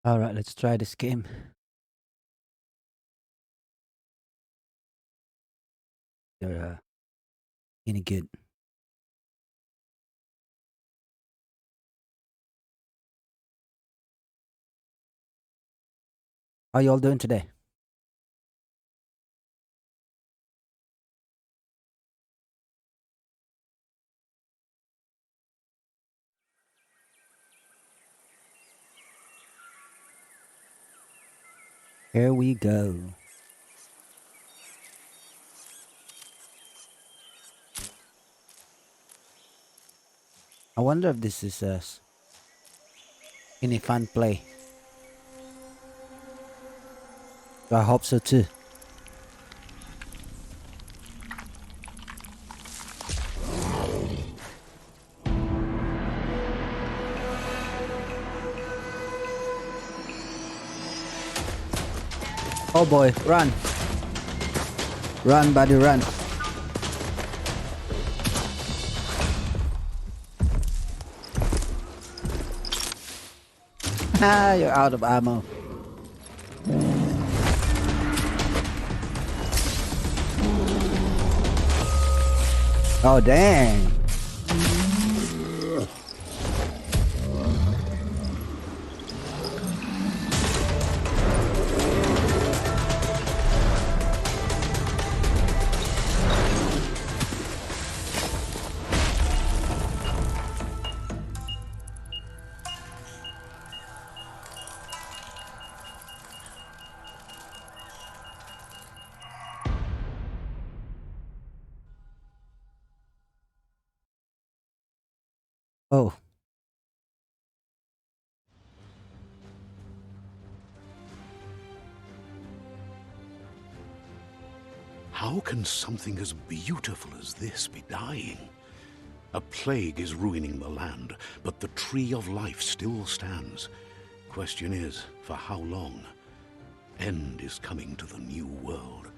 All right, let's try this game. They're any good. How y'all doing today? Here we go. I wonder if this is any fun play. I hope so too. Oh boy, run! Run, buddy, run! Ah, you're out of ammo. Oh dang! Oh, How can something as beautiful as this be dying? A plague is ruining the land, but the tree of life still stands. Question is, for how long? End is coming to the new world.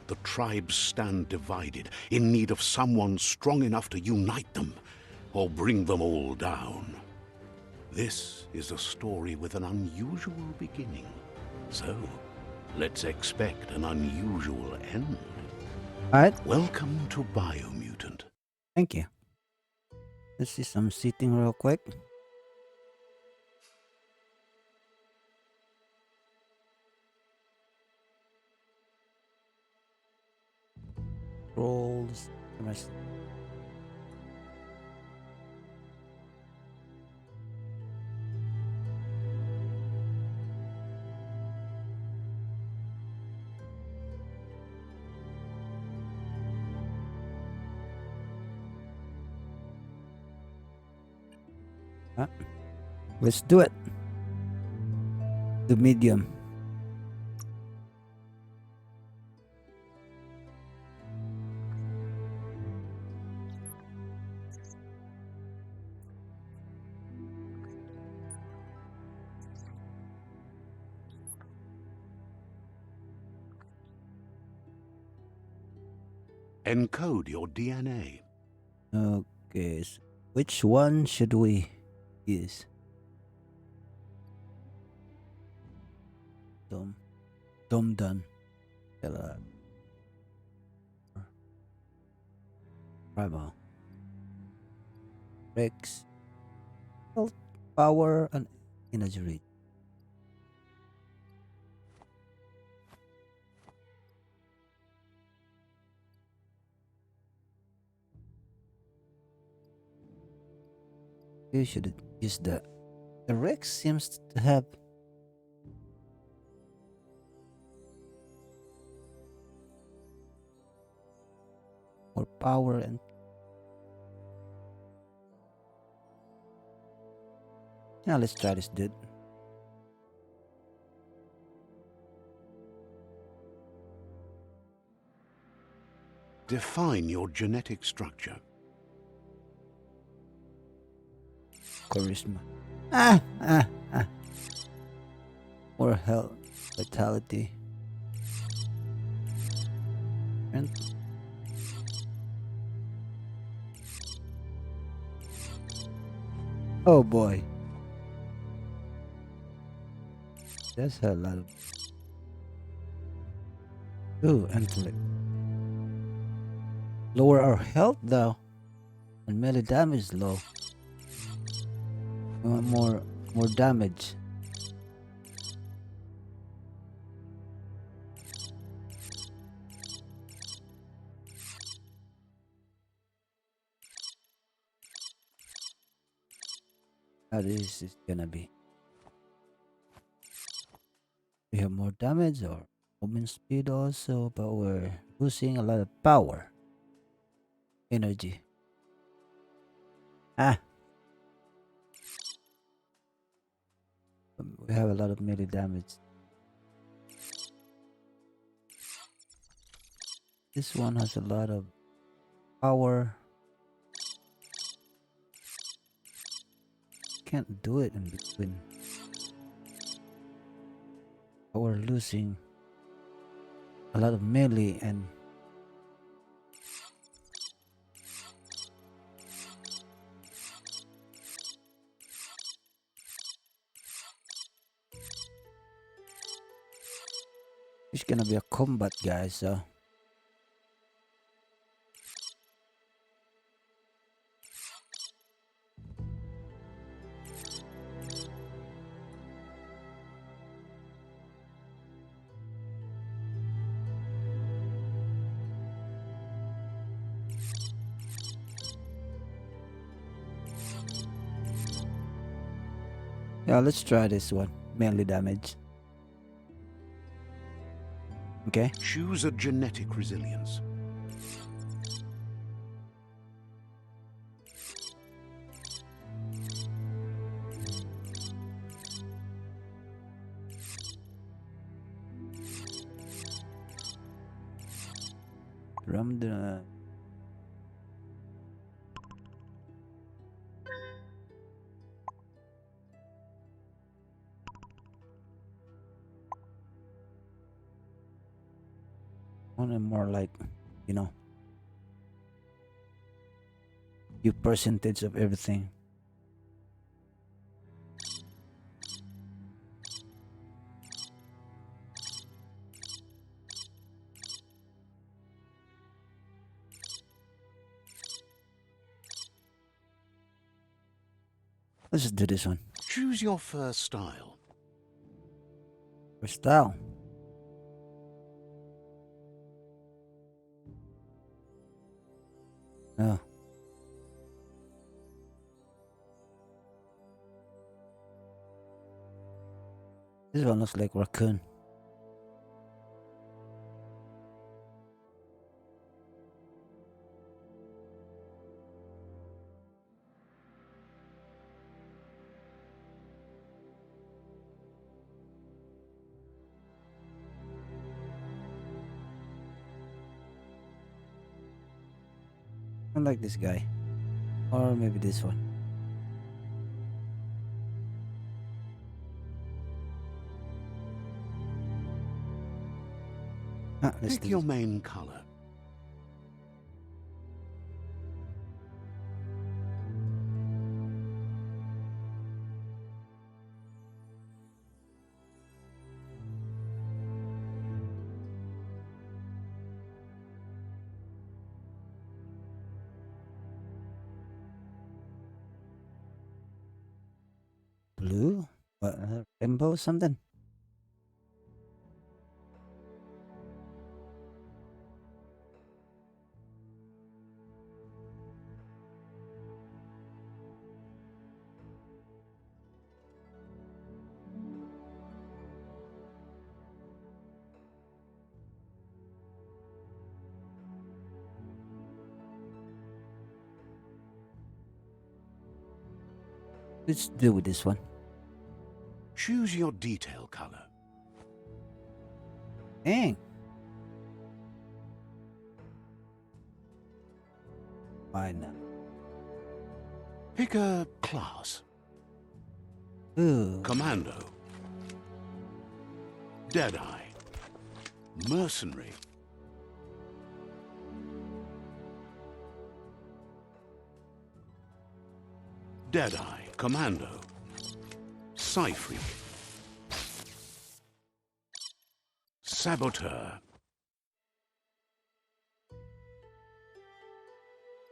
The tribes stand divided, in need of someone strong enough to unite them, or bring them all down. This is a story with an unusual beginning. So, let's expect an unusual end. alright. Welcome to Biomutant. Thank you. Let's see some seating real quick. Rolls. Let's do it. The medium. Encode your DNA. Okay, so which one should we use? Dom, Dom done. Primal. Rex. Health, power, and energy rate. You should use the. The Rex seems to have more power and. Now let's try this dude. Define your genetic structure. Charisma. Ah. More health, vitality. And oh boy. That's a lot of. Ooh, intellect. Lower our health though, and melee damage is low. We want more damage. How this is gonna be? We have more damage or movement speed also, but we're losing a lot of power, energy. Ah, we have a lot of melee damage. This one has a lot of power. Can't do it in between. But we're losing a lot of melee and it's gonna be a combat, guys. So yeah, let's try this one. Melee damage. Okay. Choose a genetic resilience. From the one and more like, you know, you percentage of everything. Let's just do this one. Choose your first style. For style. Oh. This one looks like raccoon. I like this guy. Or maybe this one. Ah, let's Pick do your this. main color. Blue? What? Rainbow something? Let's do with this one. Choose your detail color. Dang. Why not? Pick a class. Ooh. Commando. Deadeye. Mercenary. Deadeye. Commando. Psyfreak. Saboteur.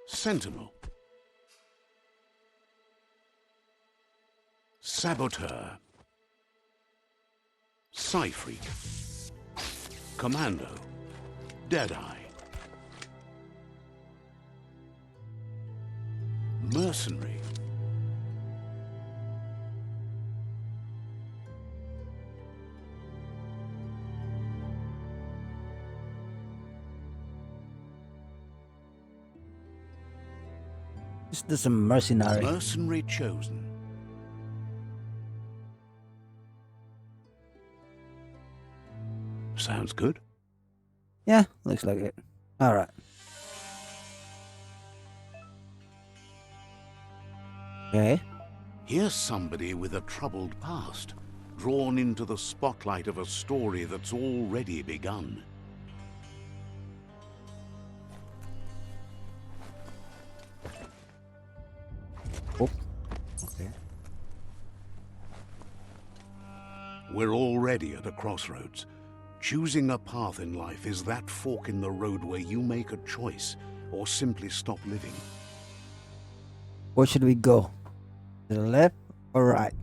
Sentinel. Saboteur. Psy-Freak. Commando. Deadeye. Mercenary. Is this a mercenary? Mercenary chosen. Sounds good. Yeah, looks like it. Alright. Okay. Here's somebody with a troubled past, drawn into the spotlight of a story that's already begun. Oh. Okay. We're already at a crossroads. Choosing a path in life is that fork in the road where you make a choice or simply stop living. Where should we go? To the left or right?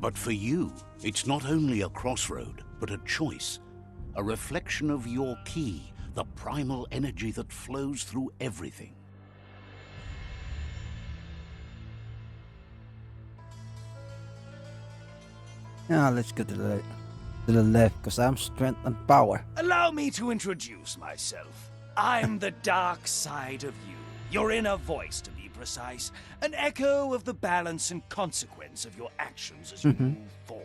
But for you, it's not only a crossroad, but a choice. A reflection of your key, the primal energy that flows through everything. Yeah, let's go to the left, because I'm strength and power. Allow me to introduce myself. I'm the dark side of you, your inner voice to be precise, an echo of the balance and consequence of your actions as you move forward.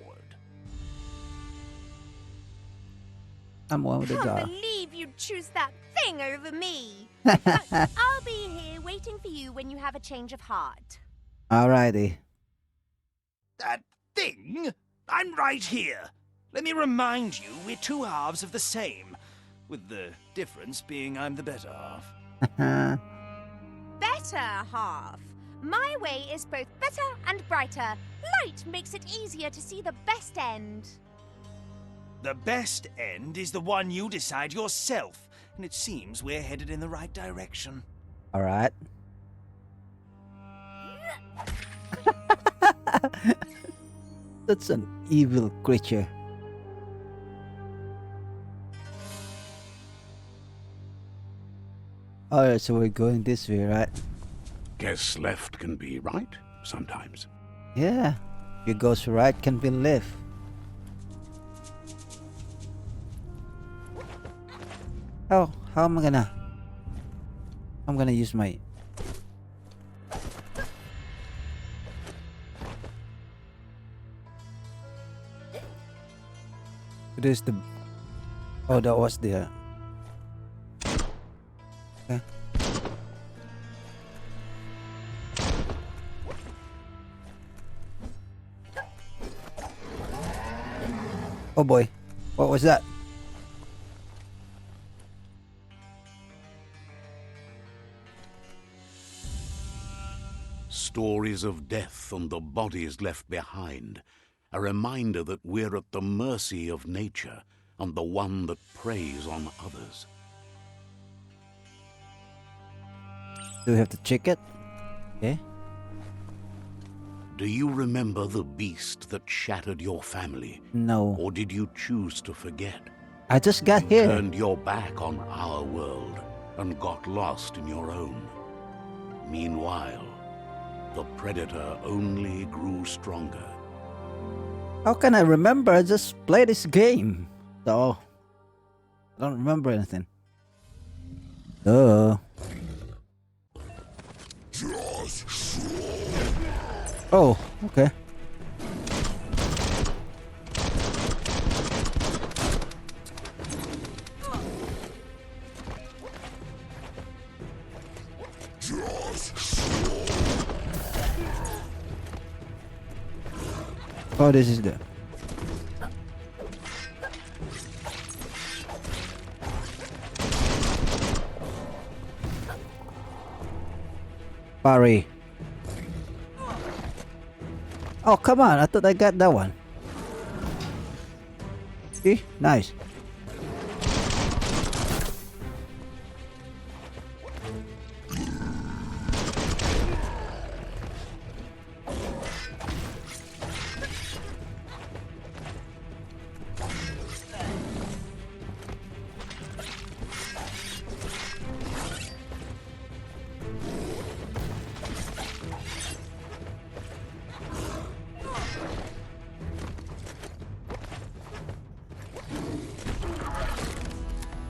I'm one with the Can't dark. believe you'd choose that thing over me. But I'll be here waiting for you when you have a change of heart. Alrighty. That thing? I'm right here. Let me remind you, we're two halves of the same, with the difference being I'm the better half. Better half. My way is both better and brighter. Light makes it easier to see the best end. The best end is the one you decide yourself, and it seems we're headed in the right direction. Alright. That's an evil creature. Alright, so we're going this way, right? Guess left can be right sometimes. Yeah. If it goes right, can be left. How am I gonna... I'm gonna use my... It is the... Oh, that was the... Okay. Oh boy. What was that? Stories of death and the bodies left behind. A reminder that we're at the mercy of nature and the one that preys on others. Do we have to check it? Okay. Do you remember the beast that shattered your family? No. Or did you choose to forget? I just got here. Turned your back on our world and got lost in your own. Meanwhile, the predator only grew stronger. How can I remember? I just played this game. So, I don't remember anything. Duh. Oh, okay. Oh, this is the... Parry. Oh, come on. I thought I got that one. See? Nice.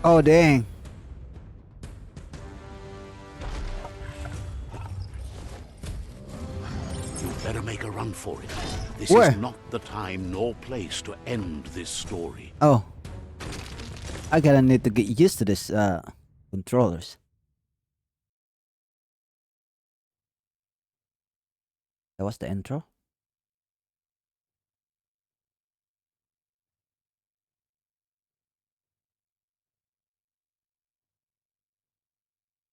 Oh, dang. You'd better make a run for it. This Where? is not the time nor place to end this story. Oh. I gotta need to get used to this controllers. That was the intro?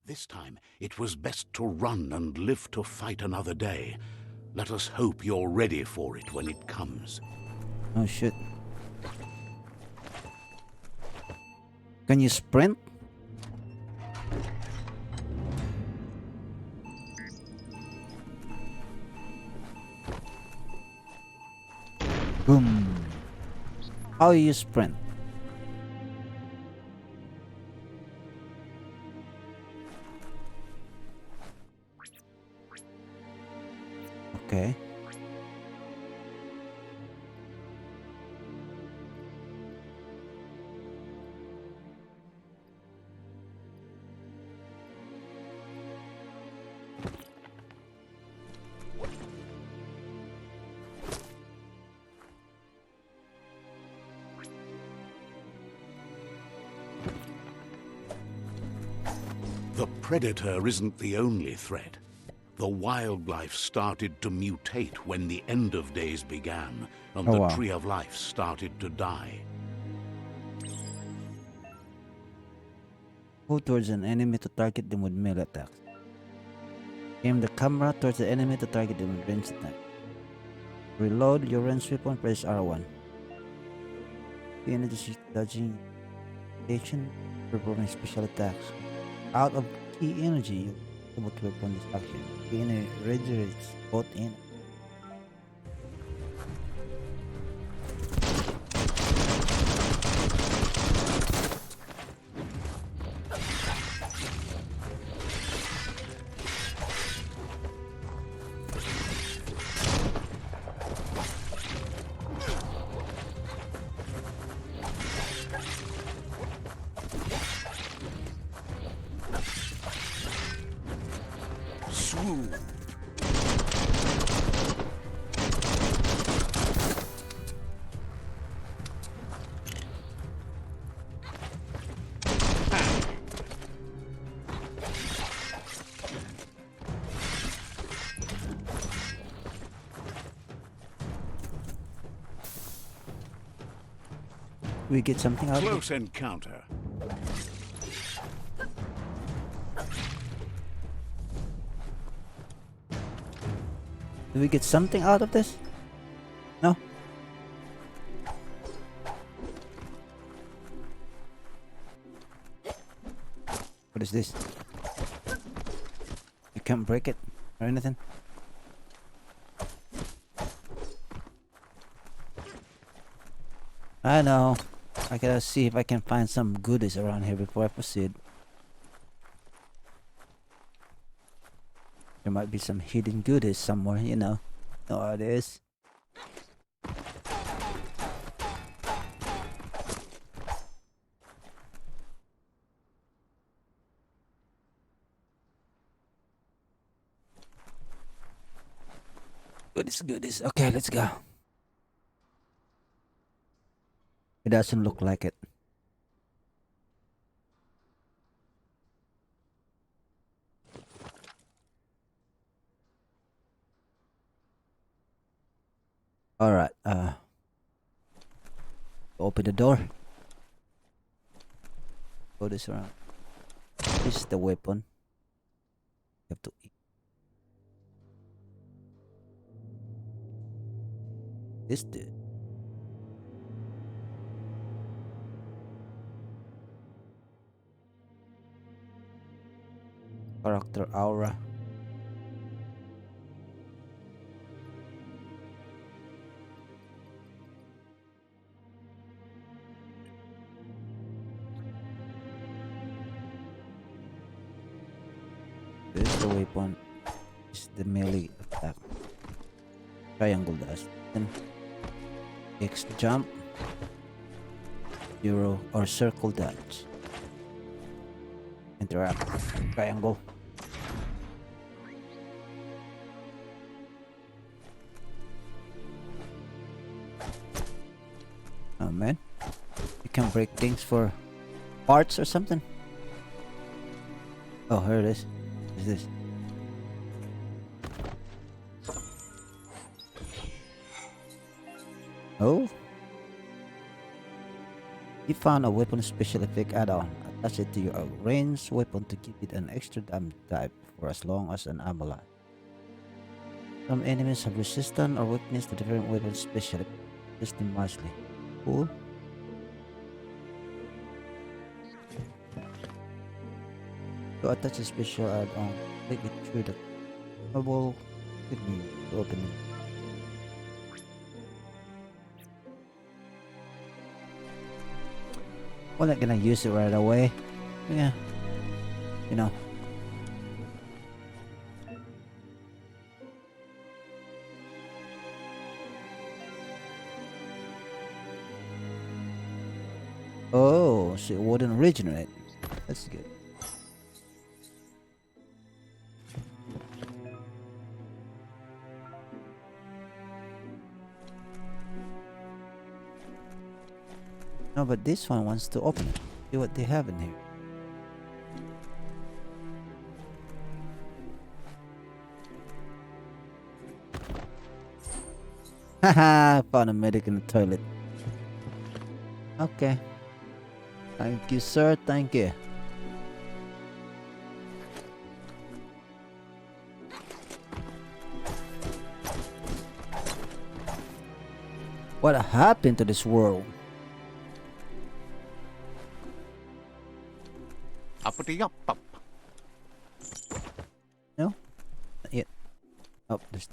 This time, it was best to run and live to fight another day. Let us hope you're ready for it when it comes. Oh shit. Can you sprint? Boom. How you sprint? Okay. The predator isn't the only threat. The wildlife started to mutate when the end of days began, and Oh the wow. tree of life started to die. Move towards an enemy to target them with melee attacks. Aim the camera towards the enemy to target them with ranged attack. Reload your ranged weapon, press R1. The energy dodging station, performing special attacks. Out of key energy, you able to perform this action. The enemy regenerates both in. Swoon! We get something out of it. Close encounter. Do we get something out of this? No? What is this? You can't break it or anything? I know. I gotta see if I can find some goodies around here before I proceed. There might be some hidden goodies somewhere, you know. Know how it is. Goodies, goodies. Okay, let's go. It doesn't look like it. Alright, open the door. Go this around. This is the weapon. You have to eat. This dude. Character aura. This is the weapon. This is the melee attack. Triangle dash. Then X jump. Euro or circle dodge. Interact. Triangle. Oh man. You can break things for parts or something. Oh, here it is. What is this? Oh. You found a weapon special effect add-on. Attach it to your ranged weapon to give it an extra damage type for as long as an ammo lasts. Some enemies have resistance or weakness to different weapon special effects. Use them wisely. Cool. To attach a special add-on, click it through the mobile menu to open it. We're not gonna use it right away. Yeah. You know. Oh, so it wouldn't regenerate. That's good. No, but this one wants to open it. See what they have in here. Haha, found a medic in the toilet. Okay. Thank you, sir. Thank you. What happened to this world? Uppity up up. No? Not yet. Oh, there's...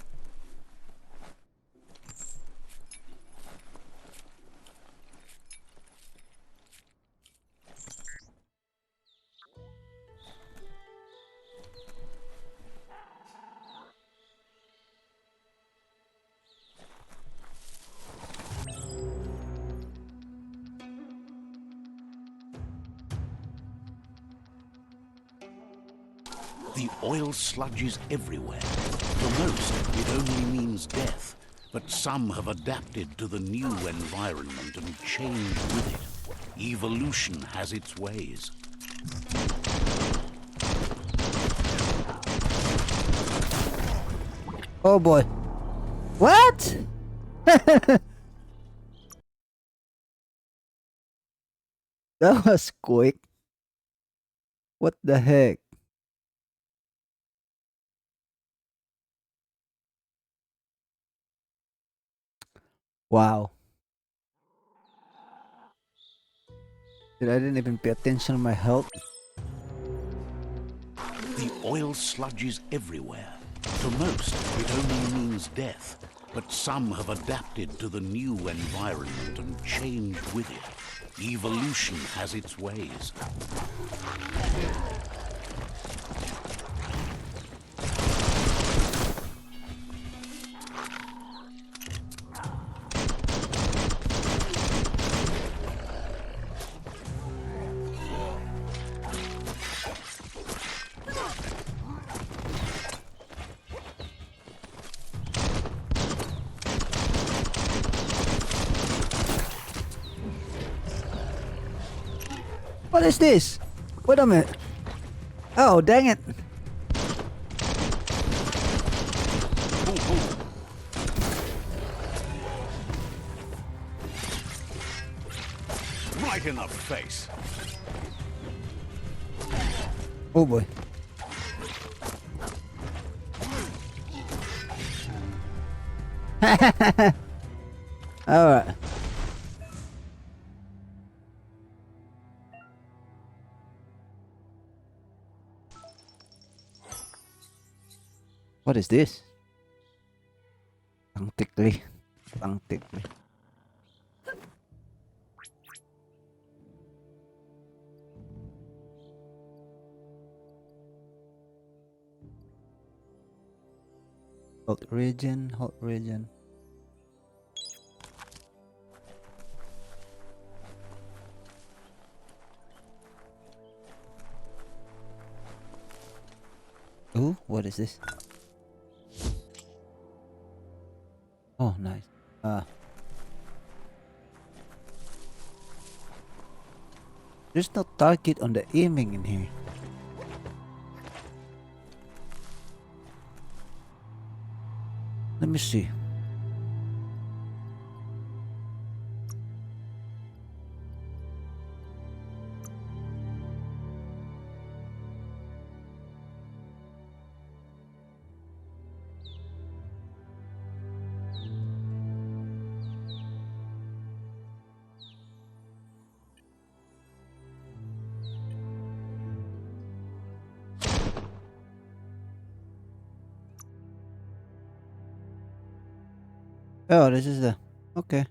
The oil sludges everywhere. For most, it only means death. But some have adapted to the new environment and changed with it. Evolution has its ways. Oh boy. What? That was quick. What the heck? Wow. Dude, I didn't even pay attention to my health. The oil sludges everywhere. For most, it only means death. But some have adapted to the new environment and changed with it. Evolution has its ways. What is this? Wait a minute. Oh, dang it. Right in the face. Oh boy. Alright. What is this? Ang tikli. Ang tikli. Hold region, hold region. Ooh, what is this? Oh, nice. There's no target on the aiming in here. Let me see. Oh, this is the... Okay.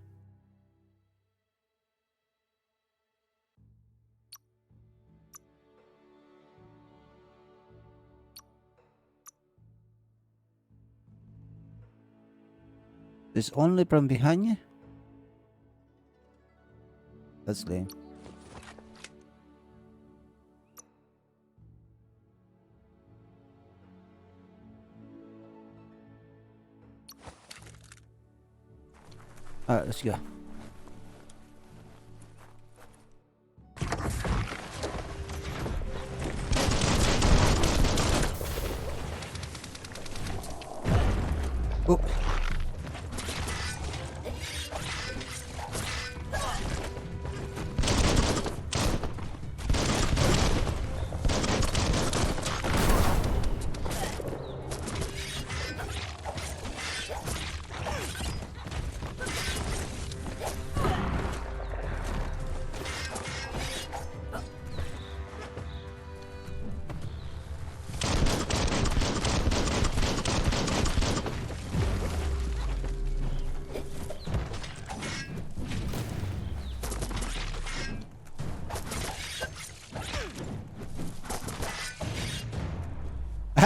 This only from behind you? That's lame. Alright, let's go. Oh.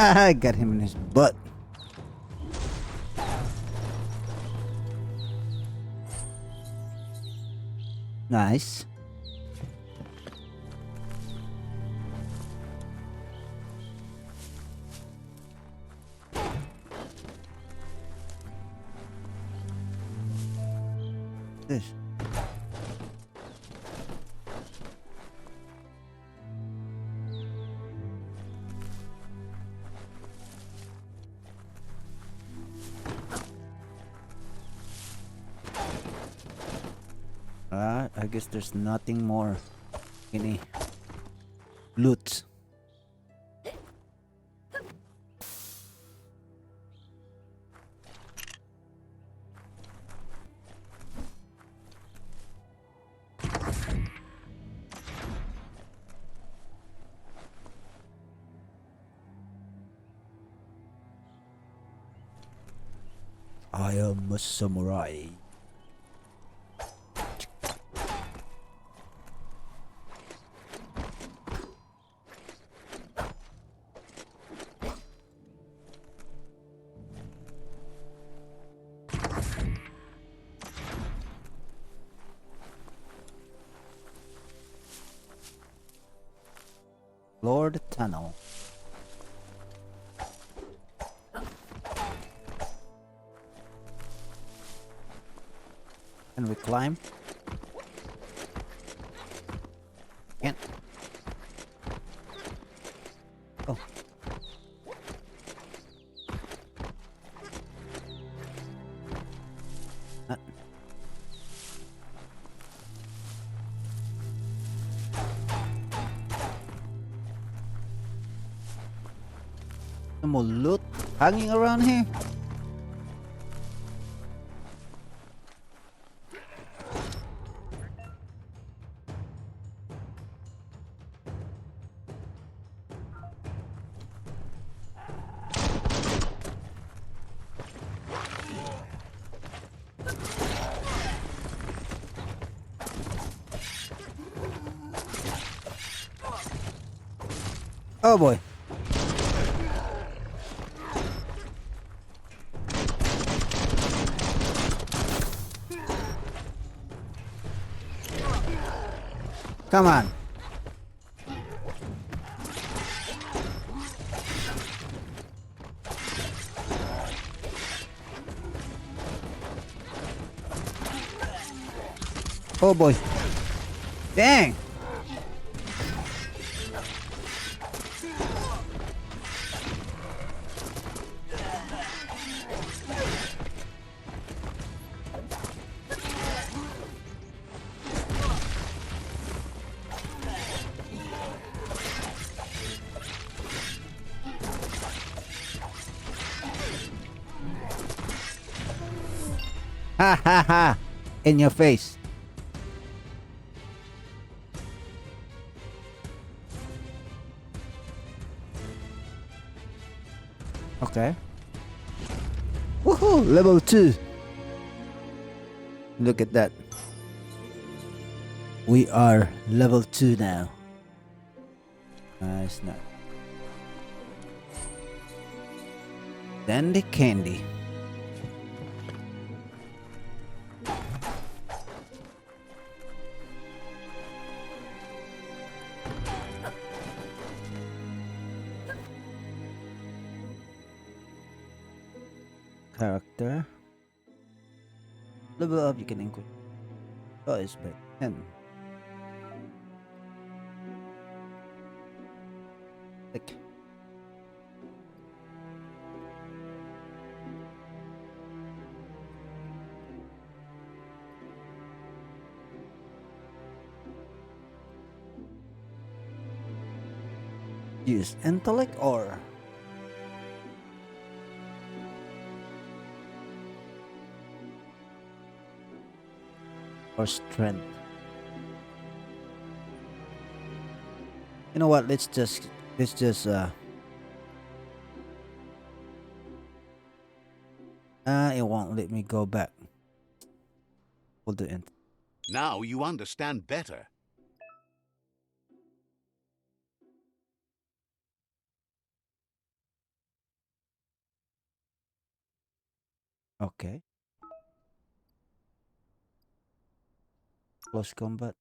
I got him in his butt. Nice. This. I guess there's nothing more. Any loot. I am a samurai. Lord Tunnel. Can we climb? Can't. Oh. Some more loot hanging around here. Oh boy. Come on. Oh boy. Dang. Ha ha ha. In your face. Okay. Woohoo! Level 2. Look at that. We are level 2 now. Nice, nice. Dandy candy. Character. Level up, you can increase. Oh, it's by 10. Like. Use intellect or strength. You know what? Let's just it won't let me go back. We'll do it. Now you understand better. Okay. Close combat.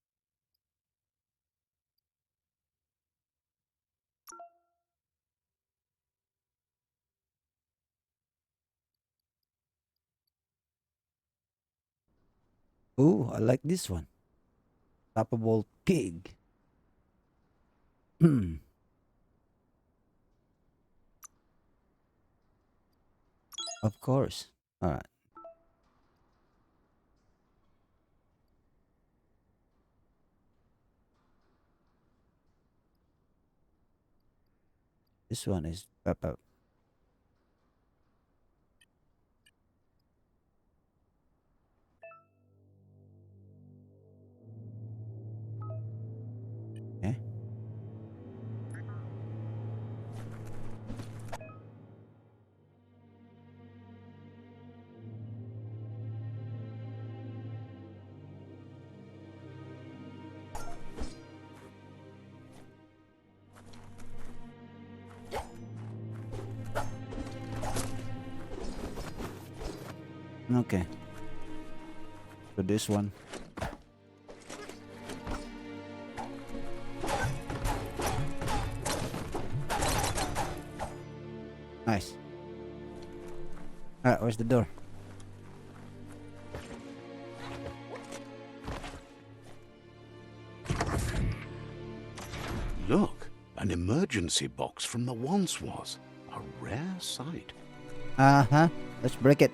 Ooh, I like this one. Stoppable pig. Of course. All right. This one is up. Okay. Okay. So this one. Nice. All right. Where's the door? Look, an emergency box from the once was. A rare sight. Uh-huh. Let's break it.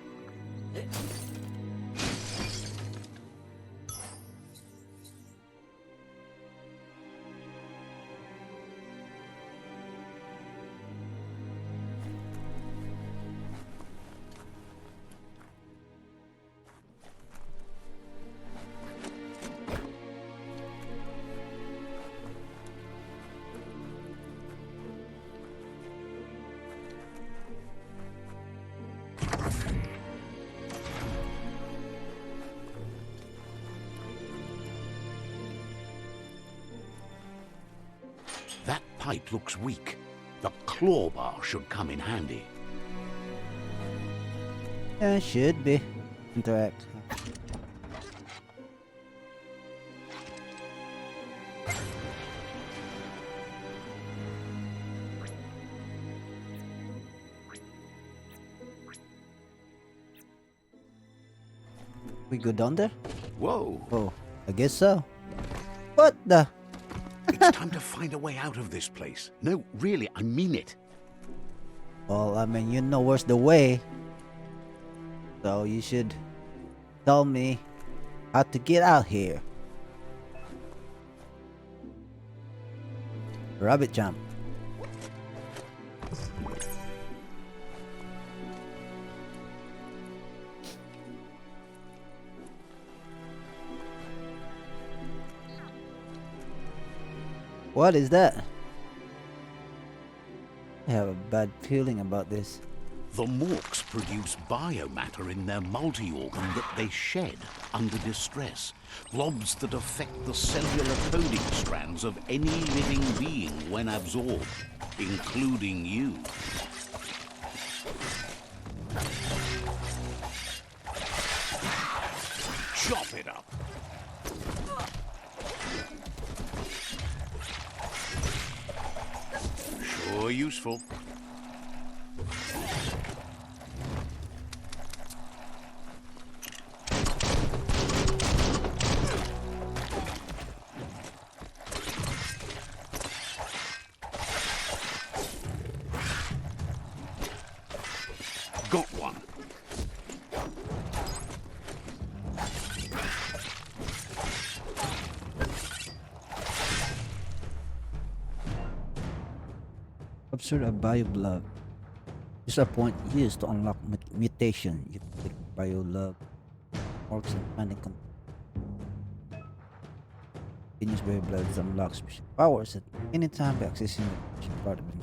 pipe looks weak. The claw bar should come in handy. Yeah, should be. Interact. We go down there? Whoa! Oh, I guess so. What the? It's time to find a way out of this place. No, really, I mean it. Well, I mean, you know where's the way. So you should tell me how to get out here. Rabbit jump. What is that? I have a bad feeling about this. The Morks produce biomatter in their multi-organ that they shed under distress. Blobs that affect the cellular coding strands of any living being when absorbed, including you. Chop it up. Sure useful. Got one. Observe a biolog. Use a point used to unlock mutation. You click biolog. Works and finding continuous bioblogs unlocks special powers at any time by accessing the special part of it.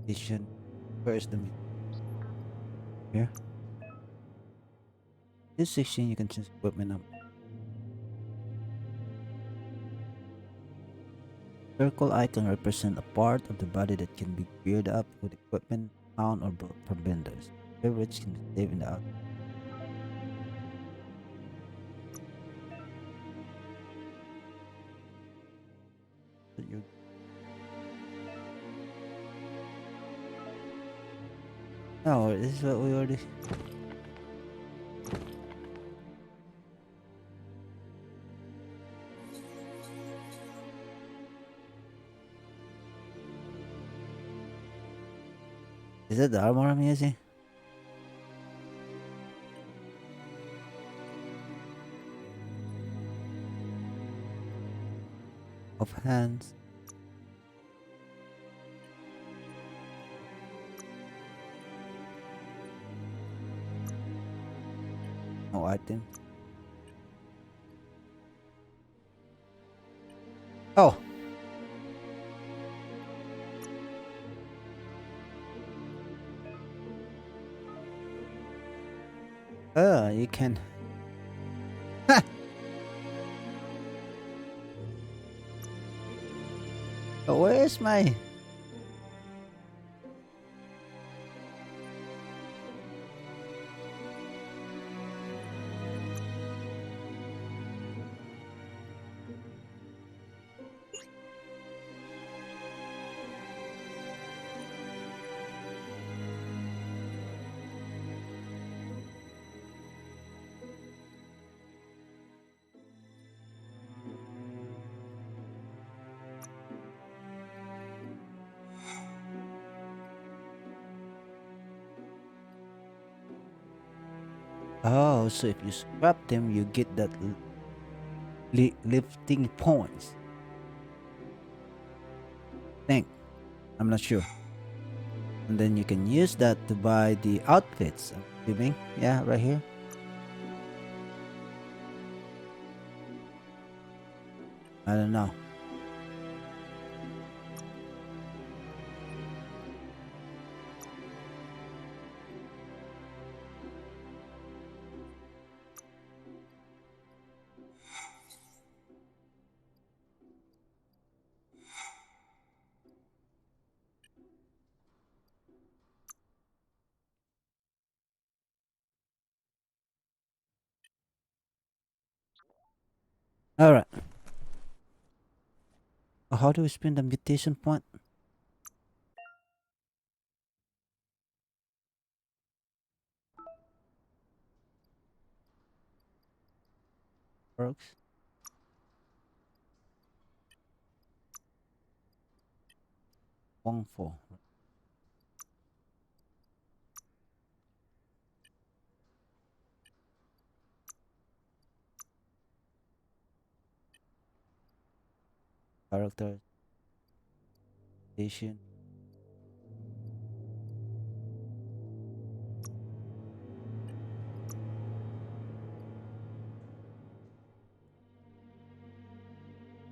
Mutation. Where is the here? This section you can change equipment up. Circle icon represent a part of the body that can be geared up with equipment found or bought from vendors. Beverage can be saved in the out. So you oh, this is what we already. Is that the armor I'm using? Of hands. No item. Oh. You can. Ha! Oh, where's my? Oh, so if you scrap them, you get that lifting points. Think. I'm not sure. And then you can use that to buy the outfits. I'm assuming. Yeah, right here. I don't know. Alright. How do we spin the mutation point? Works. One four. Character station.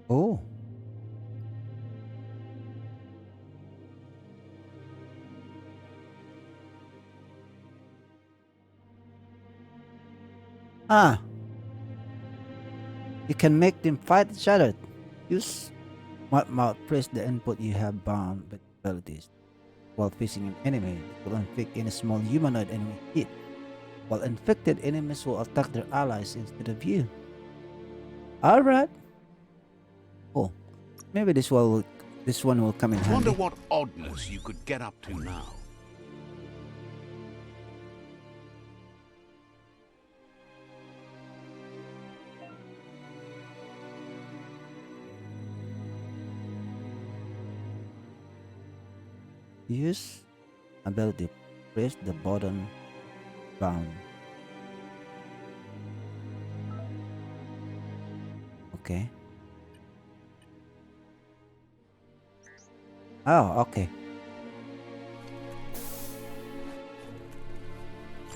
Oh. Ah. You can make them fight each other. Use what mouth press the input you have bound with abilities. While facing an enemy, it will inflict any small humanoid enemy hit. While infected enemies will attack their allies instead of you. Alright. Oh. Maybe this one will come in Wonder handy. what oddness you could get up to now. Use ability. Press the button bound. Okay. Oh, okay.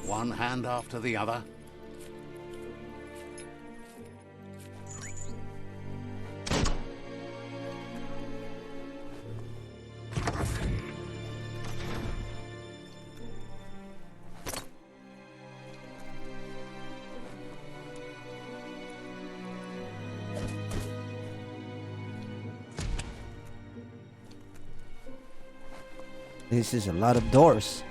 One hand after the other. This is a lot of doors.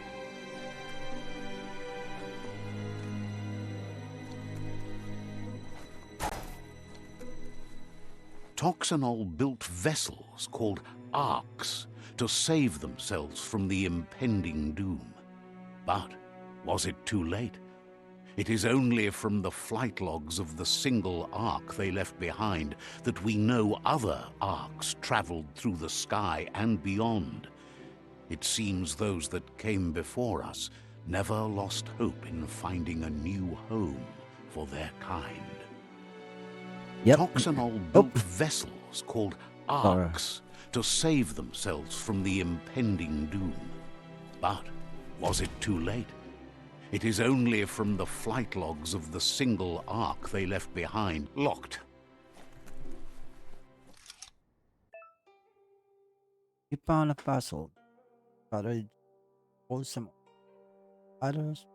Toxanol built vessels called arks to save themselves from the impending doom. But was it too late? It is only from the flight logs of the single ark they left behind that we know other arks traveled through the sky and beyond. It seems those that came before us never lost hope in finding a new home for their kind. Yep. Toxanol Oh. built vessels called arks to save themselves from the impending doom. But was it too late? It is only from the flight logs of the single ark they left behind, locked. You found a puzzle. Other hold some others.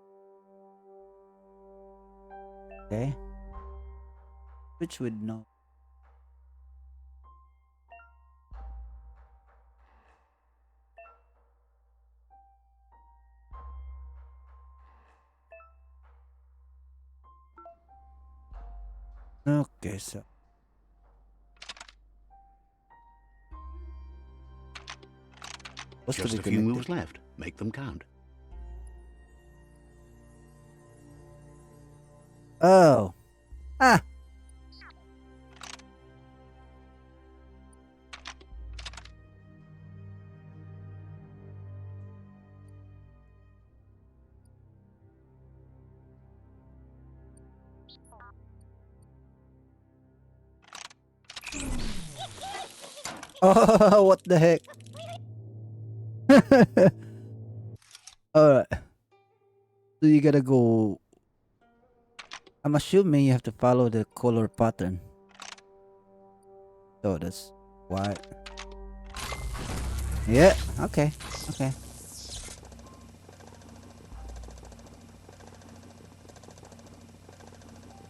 Okay. Which would know. Okay, so what's to Just be a few connected? moves left. Make them count. Oh. Ah. Oh, what the heck? Alright. So you gotta go. I'm assuming you have to follow the color pattern. So that's white. Yeah, okay. Okay.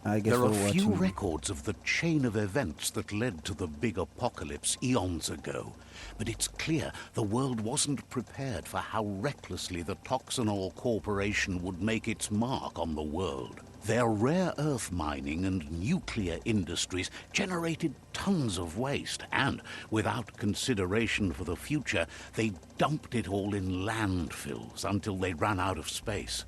I guess There are we're few watching. records of the chain of events that led to the big apocalypse eons ago, but it's clear the world wasn't prepared for how recklessly the Toxanol Corporation would make its mark on the world. Their rare earth mining and nuclear industries generated tons of waste, and without consideration for the future, they dumped it all in landfills until they ran out of space.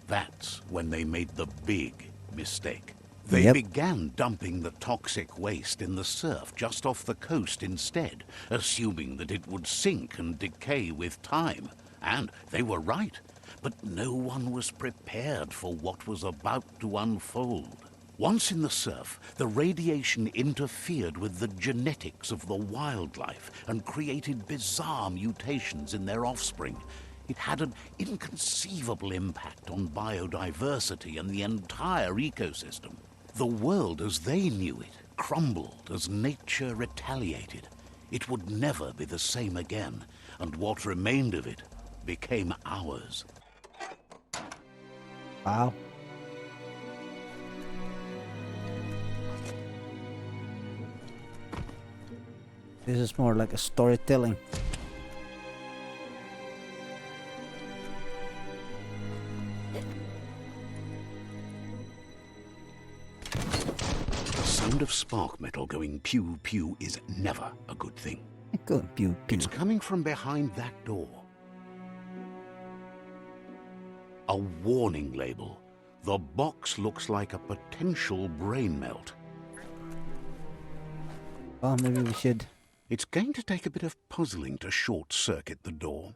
That's when they made the big mistake. They Yep. began dumping the toxic waste in the surf just off the coast instead, assuming that it would sink and decay with time. And they were right. But no one was prepared for what was about to unfold. Once in the surf, the radiation interfered with the genetics of the wildlife and created bizarre mutations in their offspring. It had an inconceivable impact on biodiversity and the entire ecosystem. The world as they knew it crumbled as nature retaliated. It would never be the same again, and what remained of it became ours. Wow. This is more like a storytelling. The sound of spark metal going pew pew is never a good thing. Good pew pew. It's coming from behind that door. A warning label. The box looks like a potential brain melt. Oh, maybe we should. It's going to take a bit of puzzling to short-circuit the door.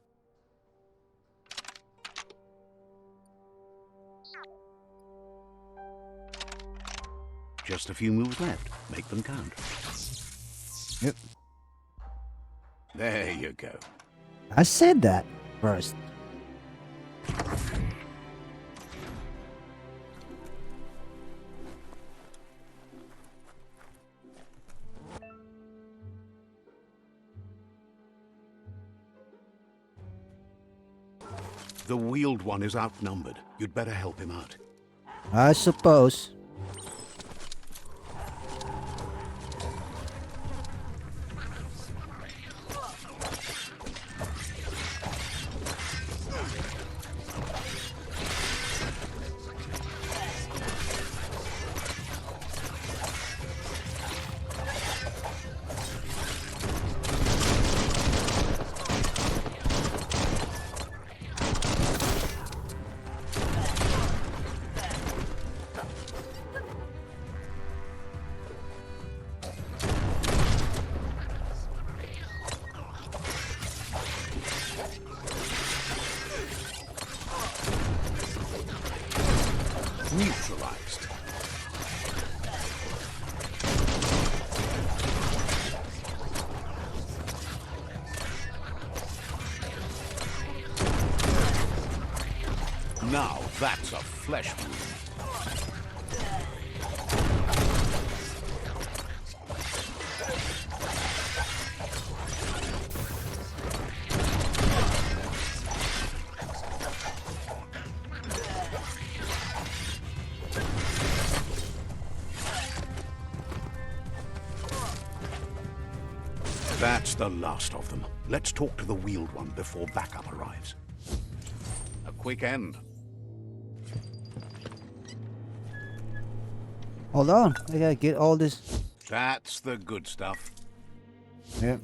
Just a few moves left. Make them count. Yep. There you go. I said that first. The wheeled one is outnumbered. You'd better help him out. I suppose. Neutralized. Now that's a flesh wound. That's the last of them. Let's talk to the wheeled one before backup arrives. A quick end. Hold on. I gotta get all this. That's the good stuff. Yep.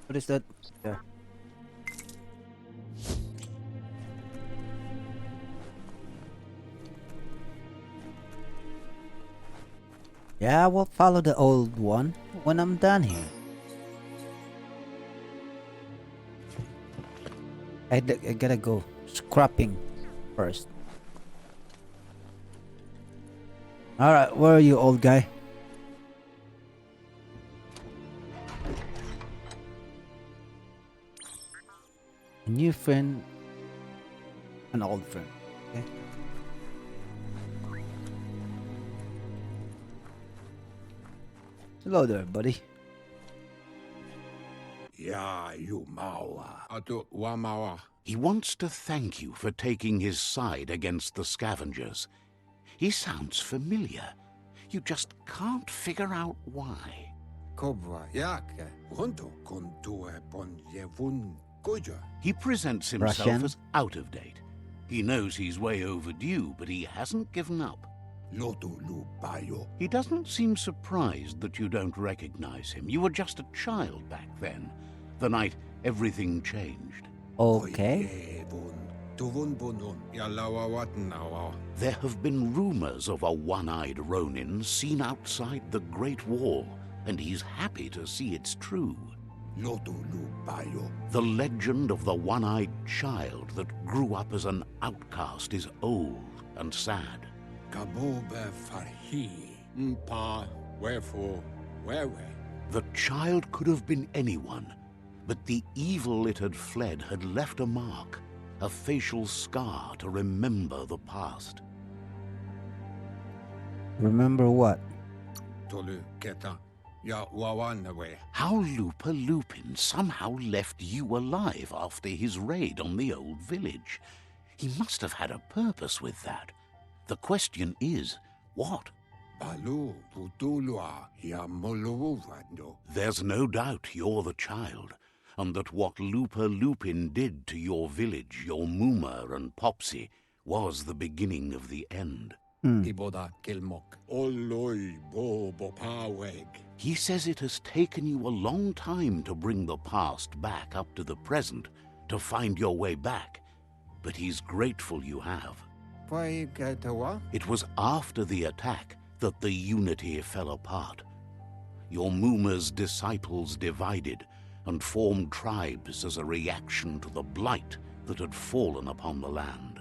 What is that? Yeah. Yeah, we'll follow the old one when I'm done here. I gotta go scrapping first. Alright, where are you, old guy? A new friend, an old friend. Okay. Hello there, buddy. Yeah, you maua. Atu wa maua. He wants to thank you for taking his side against the scavengers. He sounds familiar. You just can't figure out why. kobra yake. Hunto kontue pon yevun goja. He presents himself Russian? as out of date. He knows he's way overdue, but he hasn't given up. Loto lu bayo. He doesn't seem surprised that you don't recognize him. You were just a child back then, the night everything changed. Okay. Yevun. Tuvun bunun. Yalawa watnawa. There have been rumors of a one-eyed Ronin seen outside the Great Wall, and he's happy to see it's true. Loto lu bayo. The legend of the one-eyed child that grew up as an outcast is old and sad. Kabobe farhi. Mpa. Wherefore. Where? The child could have been anyone, but the evil it had fled had left a mark, a facial scar to remember the past. Remember what? Tolu keta. Ya wawanawe. How Lupa Lupin somehow left you alive after his raid on the old village. He must have had a purpose with that. The question is, what? Balu putulua ya moluwando. There's no doubt you're the child, and that what Lupa Lupin did to your village, your Muma and Popsy, was the beginning of the end. Iboda kilmok. Oloi bo bopaweg. He says it has taken you a long time to bring the past back up to the present, to find your way back, but he's grateful you have. Pai ketawa. It was after the attack that the unity fell apart. Your Muma's disciples divided and formed tribes as a reaction to the blight that had fallen upon the land.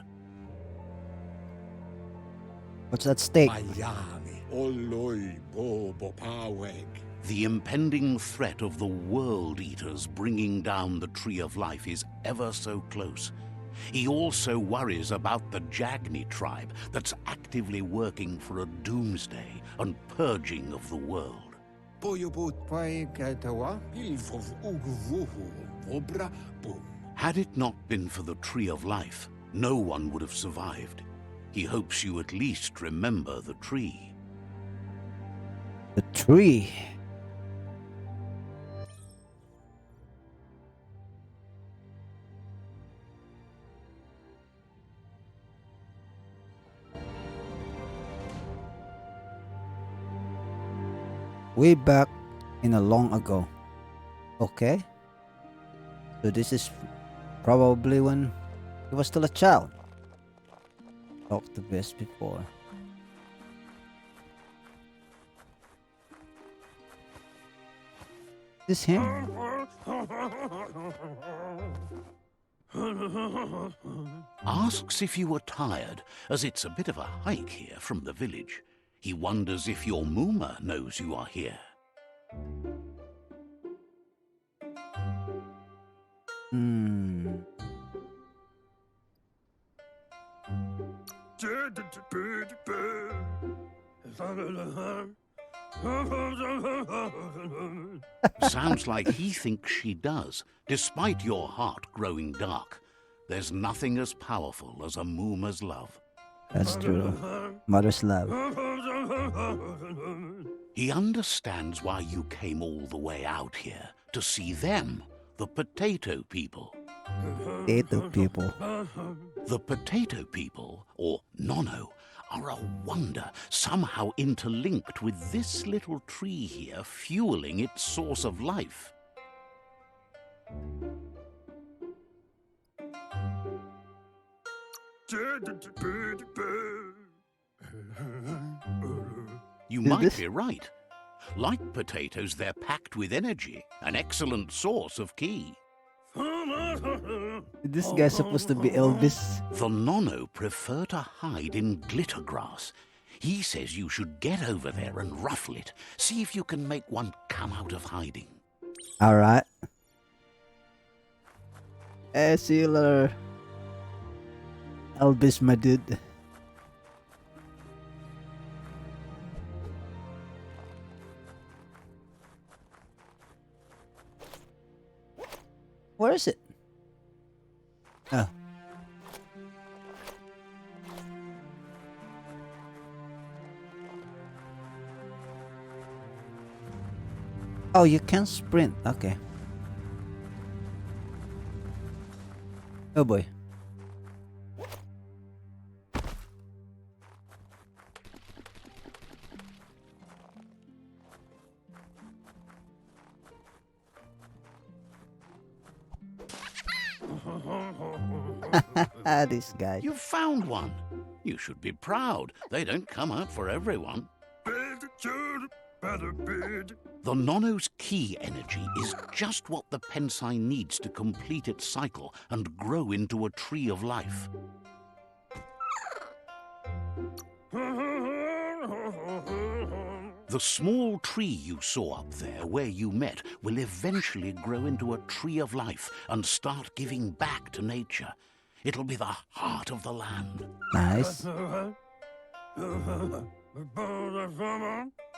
What's at stake? Mayami. Oloi bo bopaweg. The impending threat of the World Eaters bringing down the Tree of Life is ever so close. He also worries about the Jagni tribe that's actively working for a doomsday and purging of the world. Boyobut pai ketawa. Ilvov uguvuhu. Obra boom. Had it not been for the Tree of Life, no one would have survived. He hopes you at least remember the tree. The tree. Way back in a long ago. Okay. So this is probably when he was still a child. Talked the best before. This him? Asks if you were tired, as it's a bit of a hike here from the village. He wonders if your Muma knows you are here. Sounds like he thinks she does, despite your heart growing dark. There's nothing as powerful as a Muma's love. That's true. Mother's love. He understands why you came all the way out here, to see them, the potato people. Potato people. The potato people, or Nono, are a wonder, somehow interlinked with this little tree here, fueling its source of life. You might be right. Like potatoes, they're packed with energy, an excellent source of ki. This guy's supposed to be Elvis. The Nono prefer to hide in glitter grass. He says you should get over there and ruffle it. See if you can make one come out of hiding. Alright. See you later. Elvis, my dude. Where is it? Oh. Oh, you can sprint. Okay. Oh boy. This guy. You've found one. You should be proud. They don't come out for everyone. The Nono's key energy is just what the Pensai needs to complete its cycle and grow into a tree of life. The small tree you saw up there where you met will eventually grow into a tree of life and start giving back to nature. It'll be the heart of the land. Nice.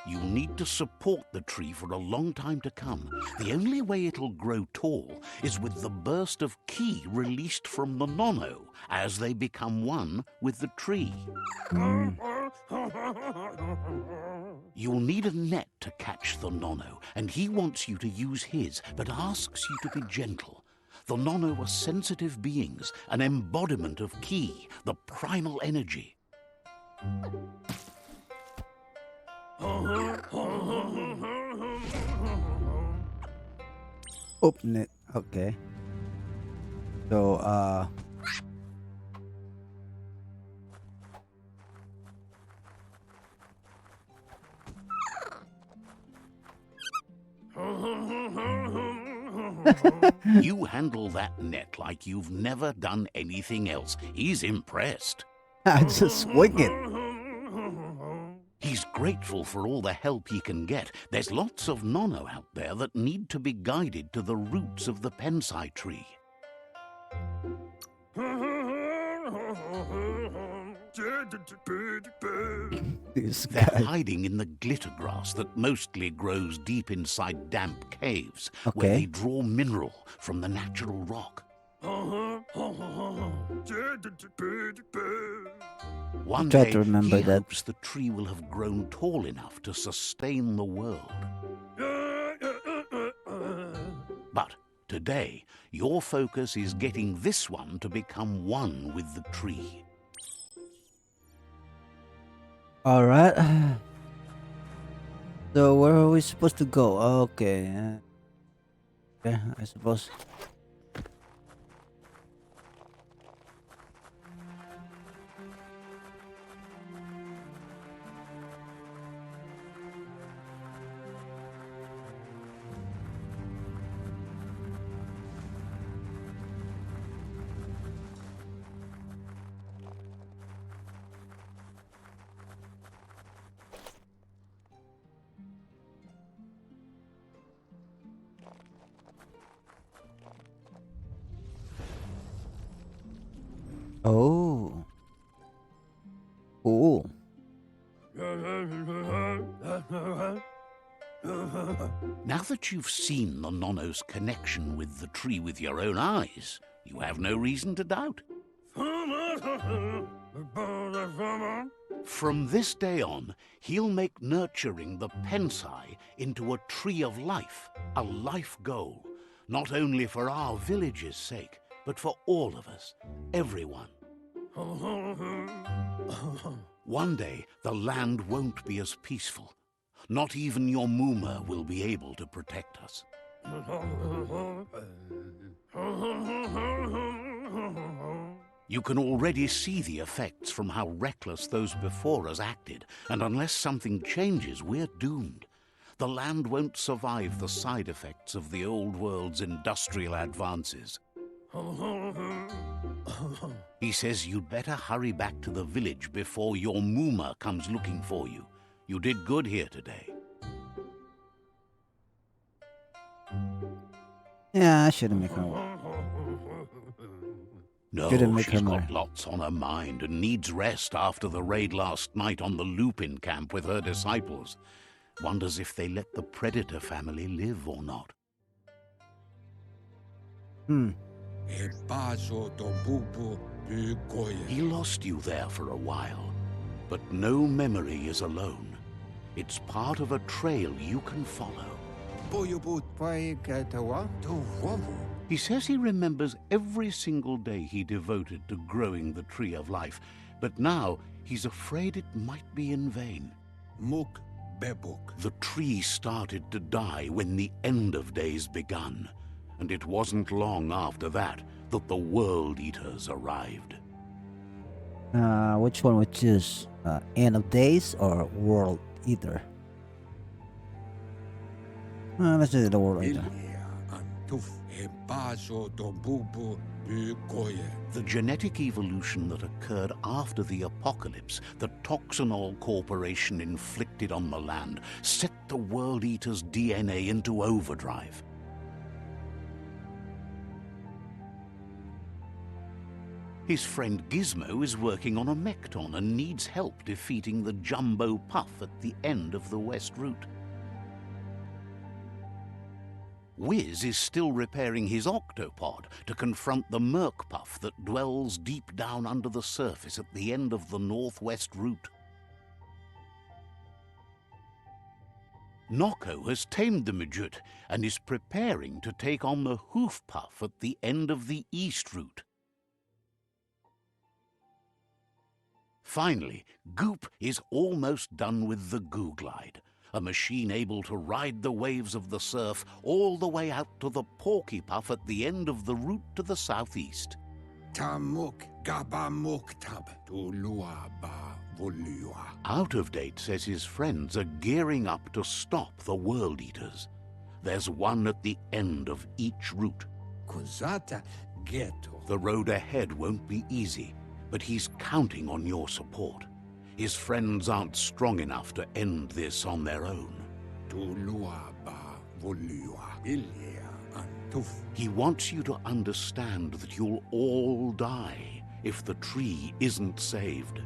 You need to support the tree for a long time to come. The only way it'll grow tall is with the burst of ki released from the Nono as they become one with the tree. You'll need a net to catch the Nono, and he wants you to use his, but asks you to be gentle. The Nono are sensitive beings, an embodiment of ki, the primal energy. Open it. Okay. So, You handle that net like you've never done anything else. He's impressed. I just swing it. He's grateful for all the help he can get. There's lots of Nono out there that need to be guided to the roots of the Pensai tree. This They're guy. hiding in the glitter grass that mostly grows deep inside damp caves, where Okay. they draw mineral from the natural rock. One try day, to remember he that. hopes the tree will have grown tall enough to sustain the world. But today, your focus is getting this one to become one with the tree. All right. So where are we supposed to go? Okay. Okay, I suppose. Oh. Cool. Now that you've seen the Nono's connection with the tree with your own eyes, you have no reason to doubt. From this day on, he'll make nurturing the Pensai into a tree of life, a life goal, not only for our village's sake, but for all of us, everyone. One day, the land won't be as peaceful. Not even your Muma will be able to protect us. You can already see the effects from how reckless those before us acted, and unless something changes, we're doomed. The land won't survive the side effects of the old world's industrial advances. He says you'd better hurry back to the village before your Muma comes looking for you. You did good here today. Yeah, I shouldn't make her. No, Shouldn't make she's her got more. lots on her mind and needs rest after the raid last night on the Lupin camp with her disciples. Wonders if they let the Predator family live or not. E baso do bubu du goye. He lost you there for a while, but no memory is alone. It's part of a trail you can follow. Biomutant paikatawa to wavu. He says he remembers every single day he devoted to growing the Tree of Life, but now he's afraid it might be in vain. Muk bebuk. The tree started to die when the end of days begun, and it wasn't long after that that the World Eaters arrived. Which one would choose? End of days or World Eater? Let's do the World Eater. Ilia antuf e baso to bubu bukoye. The genetic evolution that occurred after the apocalypse that Toxanol Corporation inflicted on the land set the World Eater's DNA into overdrive. His friend Gizmo is working on a Mekton and needs help defeating the Jumbo Puff at the end of the West Route. Wiz is still repairing his octopod to confront the Merc Puff that dwells deep down under the surface at the end of the Northwest Route. Nocco has tamed the Midget and is preparing to take on the Hoof Puff at the end of the East Route. Finally, Goop is almost done with the Goo Glide, a machine able to ride the waves of the surf all the way out to the Porky Puff at the end of the route to the southeast. Tamuk gabamuktab to luaba volua. Out of Date says his friends are gearing up to stop the World Eaters. There's one at the end of each route. Kuzata ghetto. The road ahead won't be easy, but he's counting on your support. His friends aren't strong enough to end this on their own. To luaba volua. Ilia antuf. He wants you to understand that you'll all die if the tree isn't saved.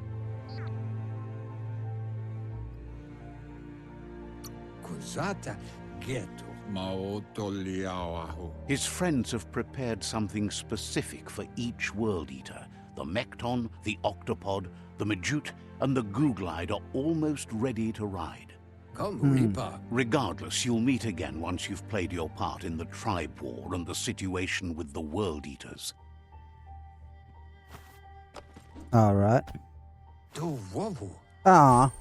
Kuzata ghetto. Maotoliawahu. His friends have prepared something specific for each World Eater. The Mekton, the Octopod, the Majute, and the Goo Glide are almost ready to ride. Come Reaper. Regardless, you'll meet again once you've played your part in the tribe war and the situation with the World Eaters. Alright. To wavu. Ah.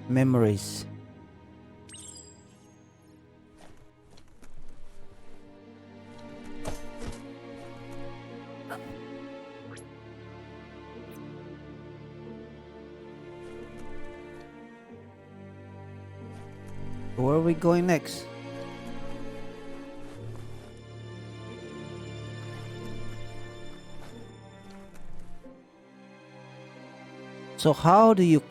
Memories. Where are we going next? So how do you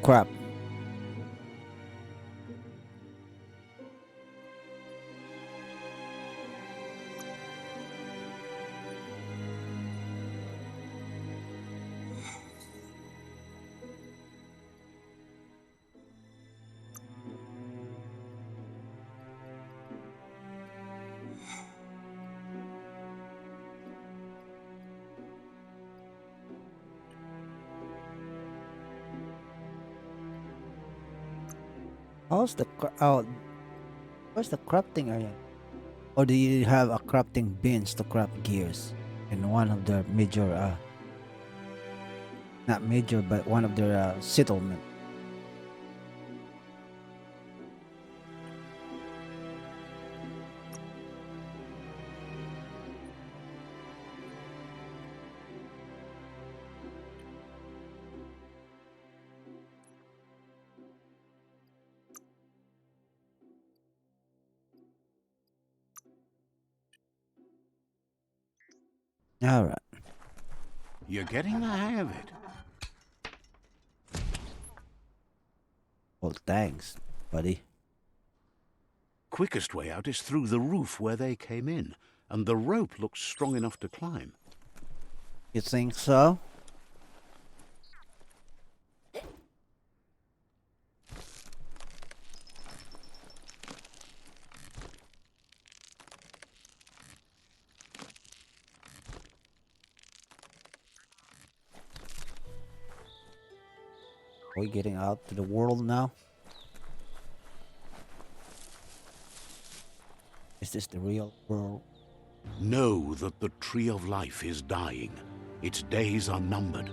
crap? How's the where's the crafting area? Or do you have a crafting bins to craft gears in one of the major not major but one of their settlement? All right. You're getting the hang of it. Well, thanks, buddy. Quickest way out is through the roof where they came in, and the rope looks strong enough to climb. You think so? Are we getting out to the world now? Is this the real world? Know that the Tree of Life is dying. Its days are numbered.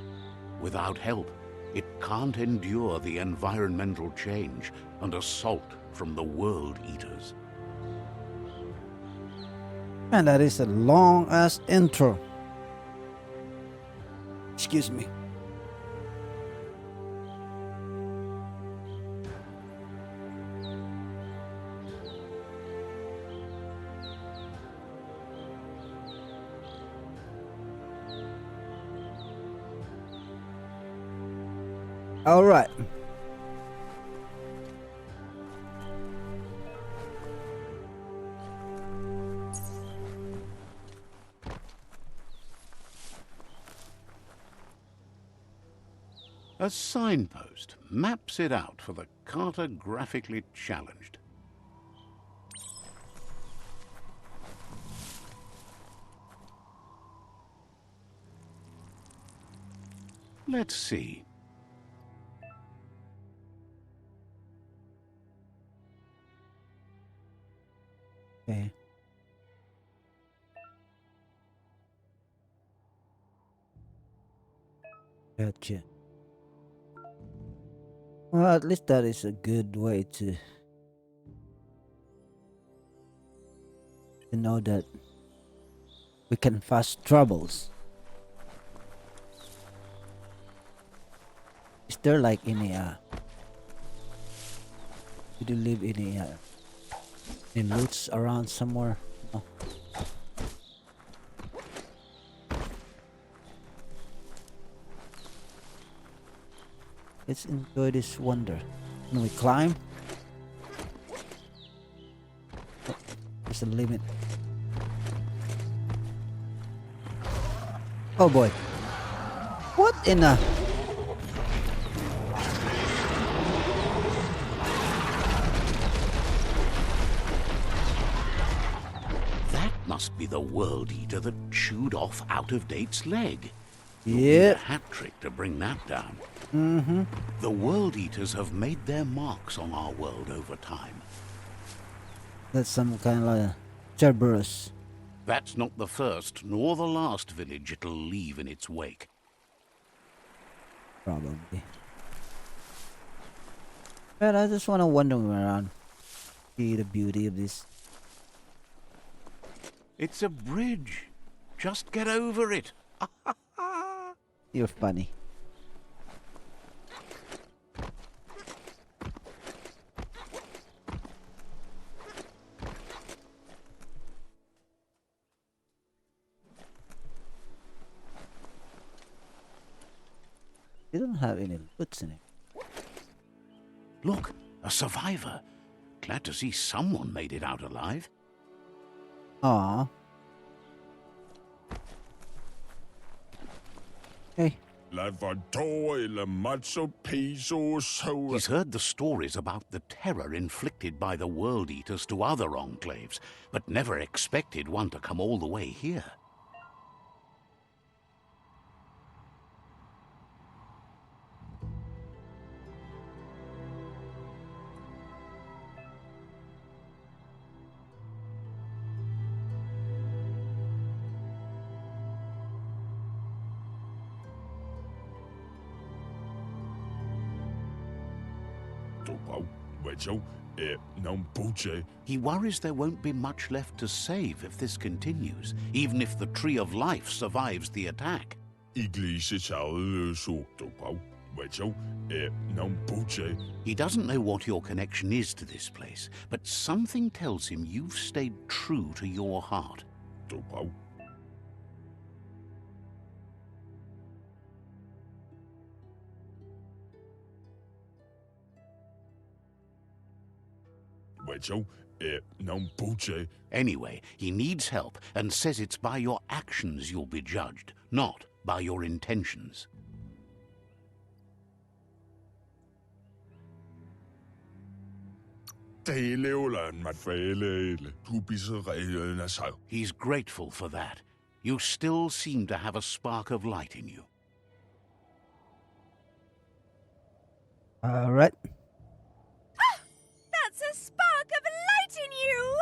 Without help, it can't endure the environmental change and assault from the World Eaters. Man, that is a long ass intro. Excuse me. All right. A signpost maps it out for the cartographically challenged. Let's see. Okay. Gotcha. Well, at least that is a good way to know that we can face troubles. Is there like any did you leave any loots around somewhere? No. Let's enjoy this wonder. Can we climb? Oh, there's a limit. Oh boy. What in a... That must be the World Eater that chewed off Out-of-Date's leg. You'll need Yeah. a hat trick to bring that down. Mm-hmm. The World Eaters have made their marks on our world over time. That's some kind of like Cerberus. That's not the first nor the last village it'll leave in its wake. Probably. But I just want to wander around. See the beauty of this. It's a bridge. Just get over it. You're funny. You don't have any loots in it. Look, a survivor. Glad to see someone made it out alive. Aw. Hey. He's heard the stories about the terror inflicted by the World Eaters to other enclaves, but never expected one to come all the way here. He worries there won't be much left to save if this continues, even if the Tree of Life survives the attack. He doesn't know what your connection is to this place, but something tells him you've stayed true to your heart. Anyway, he needs help and says it's by your actions you'll be judged, not by your intentions. He's grateful for that. You still seem to have a spark of light in you. All right. That's a spark of light in you!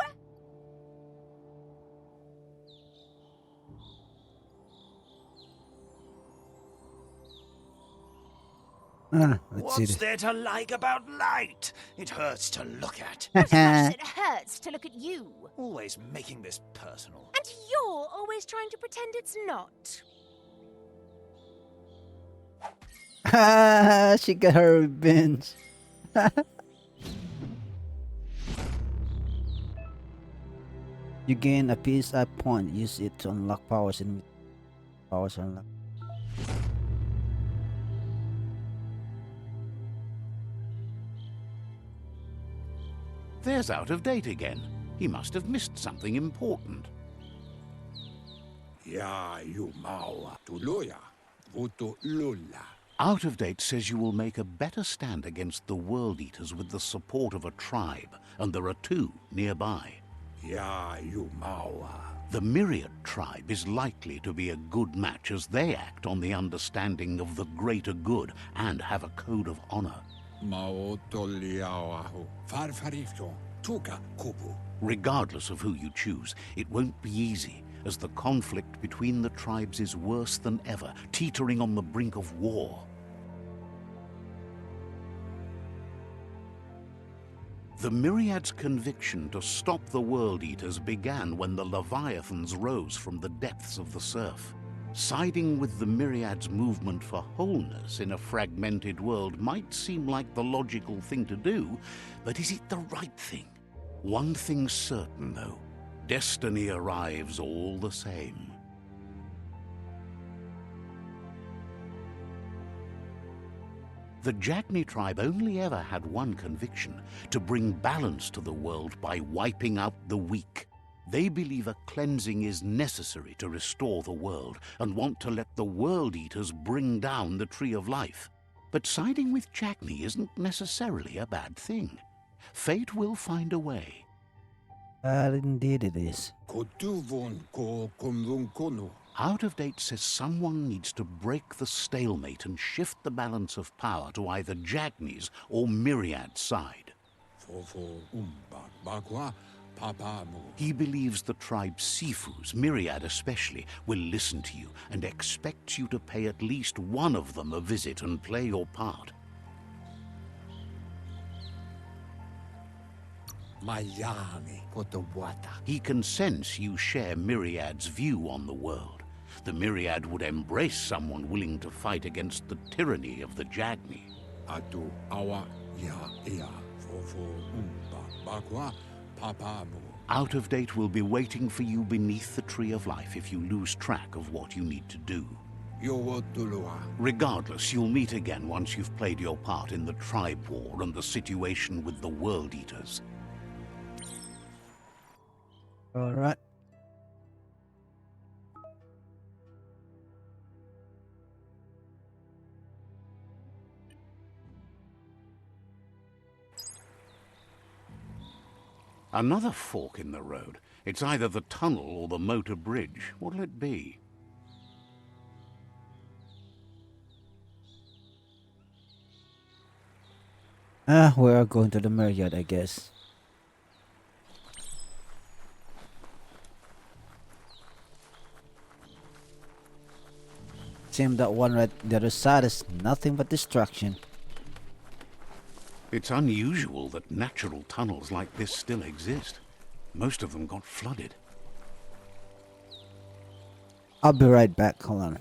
Let's see What's this. there to like about light? It hurts to look at. Not as much as it hurts to look at you. Always making this personal. And you're always trying to pretend it's not. She got her revenge. You gain a PSI point. Use it to unlock powers and powers unlock. There's Out of Date again. He must have missed something important. Ya you mau tuloya. Voto lula. Out of Date says you will make a better stand against the World Eaters with the support of a tribe, and there are two nearby. Ya you mau. The Myriad tribe is likely to be a good match as they act on the understanding of the greater good and have a code of honor. Mau toliawahu. Farfarifyo. Tuka kupu. Regardless of who you choose, it won't be easy, as the conflict between the tribes is worse than ever, teetering on the brink of war. The Myriad's conviction to stop the World Eaters began when the Leviathans rose from the depths of the surf. Siding with the Myriad's movement for wholeness in a fragmented world might seem like the logical thing to do, but is it the right thing? One thing's certain, though. Destiny arrives all the same. The Jagni tribe only ever had one conviction: to bring balance to the world by wiping out the weak. They believe a cleansing is necessary to restore the world and want to let the World Eaters bring down the Tree of Life. But siding with Jagni isn't necessarily a bad thing. Fate will find a way. Indeed it is. Kotuvon ko kumlun kono. Out of Date says someone needs to break the stalemate and shift the balance of power to either Jagni's or Myriad's side. Fofo umbak bakwa. Papa mu. He believes the tribe's Sifus, Myriad especially, will listen to you and expects you to pay at least one of them a visit and play your part. Mayami kotowata. He can sense you share Myriad's view on the world. The Myriad would embrace someone willing to fight against the tyranny of the Jagni. Atu awa ya ea. Fofo umbak bakwa. Papa mu. Out of Date will be waiting for you beneath the Tree of Life if you lose track of what you need to do. Yo tulua. Regardless, you'll meet again once you've played your part in the tribe war and the situation with the World Eaters. All right. Another fork in the road. It's either the tunnel or the motor bridge. What'll it be? We're going to the Myriad, I guess. Seems that one right the other side is nothing but destruction. It's unusual that natural tunnels like this still exist. Most of them got flooded. I'll be right back. Hold on.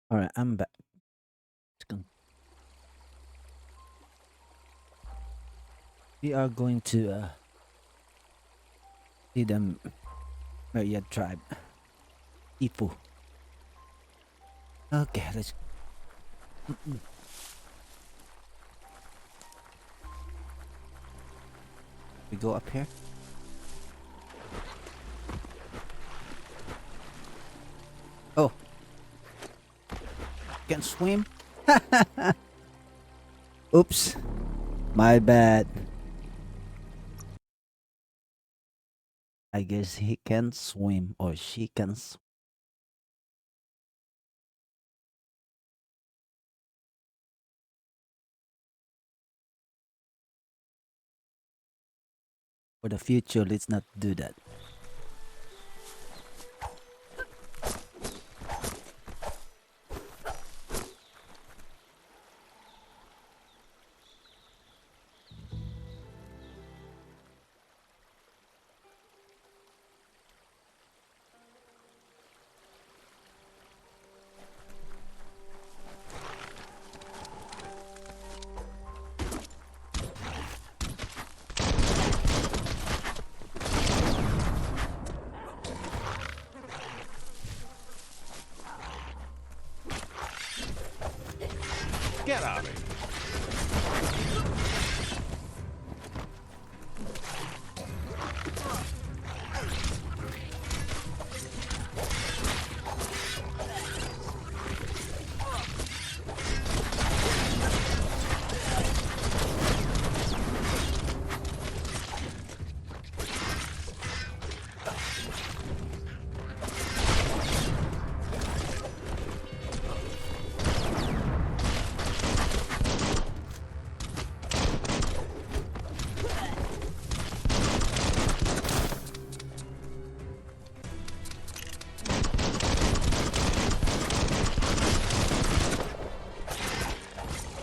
Alright, I'm back. We are going to see the Myriad tribe. Ipu. Okay, let's we go up here. Oh, can swim? Oops, my bad. I guess he can swim or she can swim. For the future, let's not do that. Get out of here.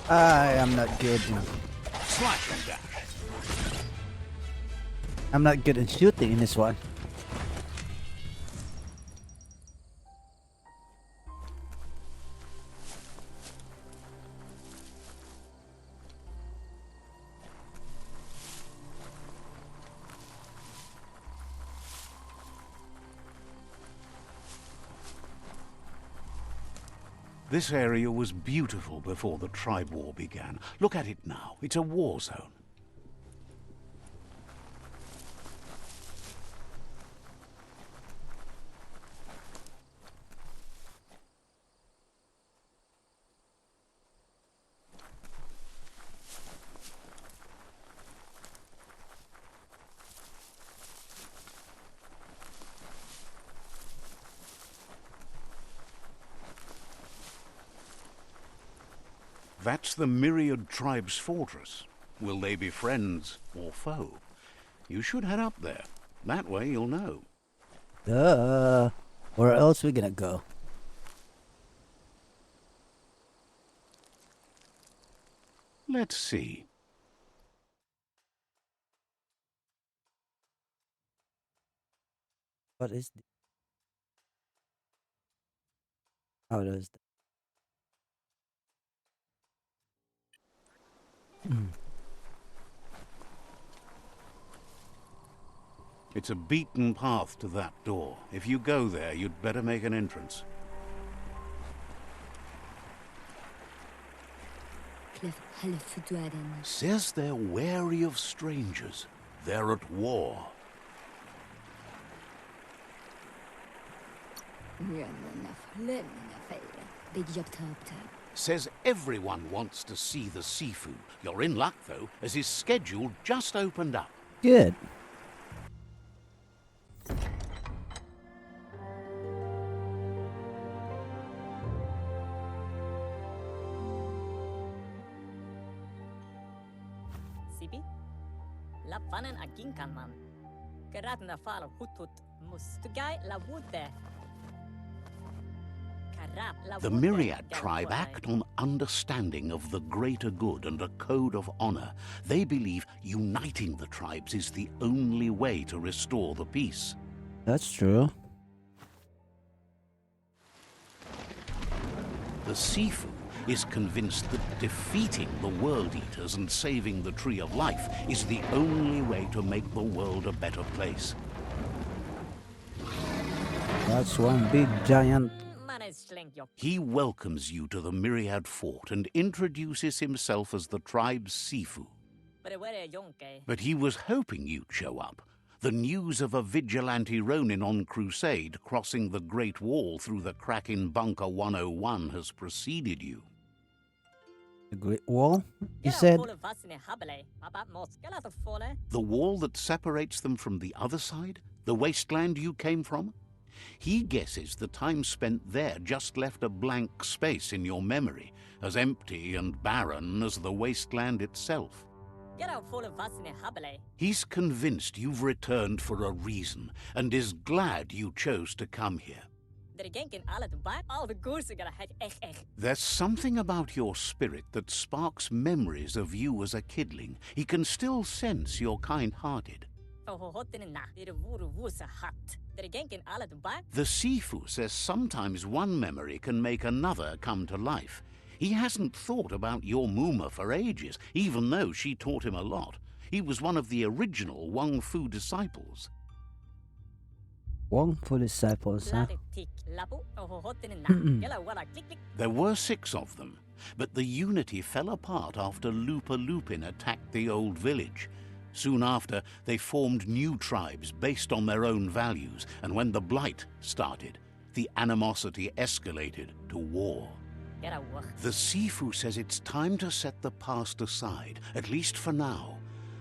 I am not good. Slash and dash. I'm not good at shooting in this one. This area was beautiful before the tribe war began. Look at it now. It's a war zone. That's the Myriad tribe's fortress. Will they be friends or foe? You should head up there. That way you'll know. Duh. Where else we gonna go? Let's see. What is? Oh, there's. It's a beaten path to that door. If you go there, you'd better make an entrance. Says they're wary of strangers. They're at war. Says everyone wants to see the Sifu. You're in luck, though, as his schedule just opened up. Good. Sibi? Lappanen aginkanman. Keratna fal hutut mus. Tugai la wute. The Myriad tribe act on understanding of the greater good and a code of honor. They believe uniting the tribes is the only way to restore the peace. That's true. The Sifu is convinced that defeating the World Eaters and saving the Tree of Life is the only way to make the world a better place. That's one big giant. He welcomes you to the Myriad Fort and introduces himself as the tribe's Sifu. But he was hoping you'd show up. The news of a vigilante Ronin on crusade crossing the Great Wall through the crack in Bunker 101 has preceded you. The Great Wall? He said. The wall that separates them from the other side? The wasteland you came from? He guesses the time spent there just left a blank space in your memory, as empty and barren as the wasteland itself. He's convinced you've returned for a reason, and is glad you chose to come here. There's something about your spirit that sparks memories of you as a kidling. He can still sense you're kind-hearted. The Sifu says sometimes one memory can make another come to life. He hasn't thought about your Muma for ages, even though she taught him a lot. He was one of the original Wang Fu disciples. Wang Fu disciples, huh? There were 6 of them, but the unity fell apart after Lupa Lupin attacked the old village. Soon after, they formed new tribes based on their own values, and when the Blight started, the animosity escalated to war. The Sifu says it's time to set the past aside, at least for now.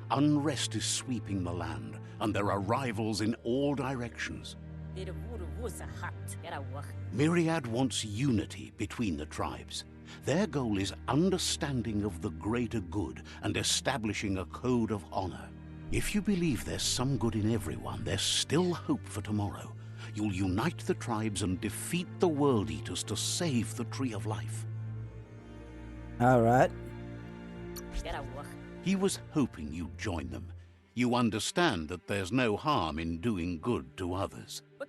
Unrest is sweeping the land, and there are rivals in all directions. Myriad wants unity between the tribes. Their goal is understanding of the greater good and establishing a code of honor. If you believe there's some good in everyone, there's still hope for tomorrow. You'll unite the tribes and defeat the World Eaters to save the Tree of Life. Alright. He was hoping you'd join them. You understand that there's no harm in doing good to others. The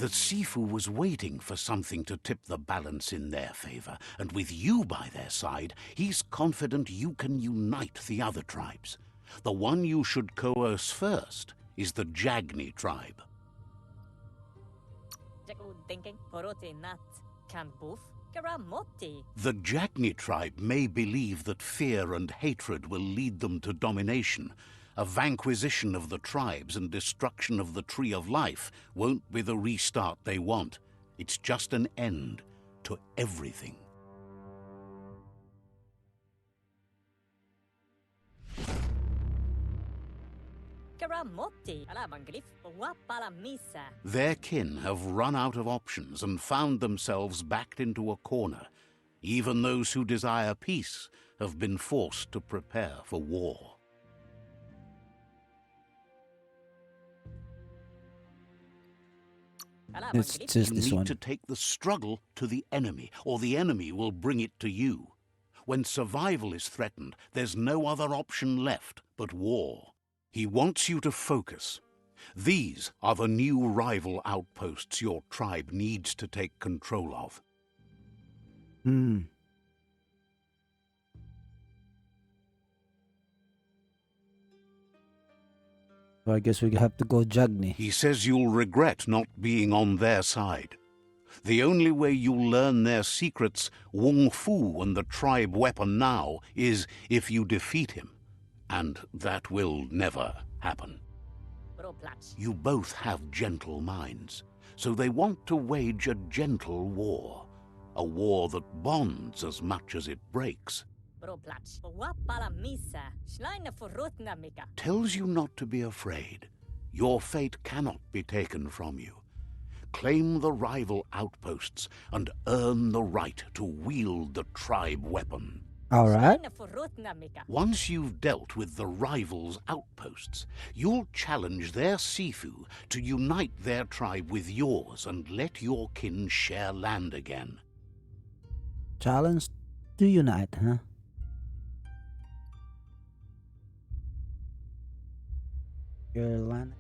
Sifu was waiting for something to tip the balance in their favor, and with you by their side, he's confident you can unite the other tribes. The one you should coerce first is the Jagni tribe. The Jagni tribe may believe that fear and hatred will lead them to domination. A vanquisition of the tribes and destruction of the Tree of Life won't be the restart they want. It's just an end to everything. Their kin have run out of options and found themselves backed into a corner. Even those who desire peace have been forced to prepare for war. It's just You this need one. to take the struggle to the enemy, or the enemy will bring it to you. When survival is threatened, there's no other option left but war. He wants you to focus. These are the new rival outposts your tribe needs to take control of. So I guess we have to go Jagni. He says you'll regret not being on their side. The only way you'll learn their secrets, Wung Fu and the tribe weapon now, is if you defeat him. And that will never happen. You both have gentle minds, so they want to wage a gentle war. A war that bonds as much as it breaks. Tells you not to be afraid. Your fate cannot be taken from you. Claim the rival outposts and earn the right to wield the tribe weapon. Alright. Once you've dealt with the rivals' outposts, you'll challenge their Sifu to unite their tribe with yours and let your kin share land again. Challenge to unite, huh? Carolina.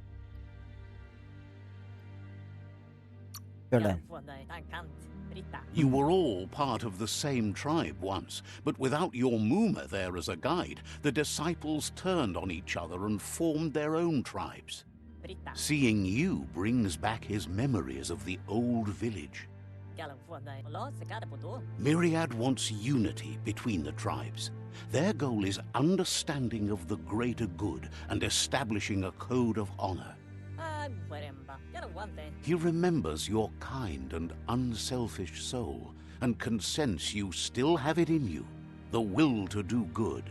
Your line. You were all part of the same tribe once, but without your Muma there as a guide, the disciples turned on each other and formed their own tribes. Seeing you brings back his memories of the old village. Myriad wants unity between the tribes. Their goal is understanding of the greater good and establishing a code of honor. He remembers your kind and unselfish soul and can sense you still have it in you, the will to do good.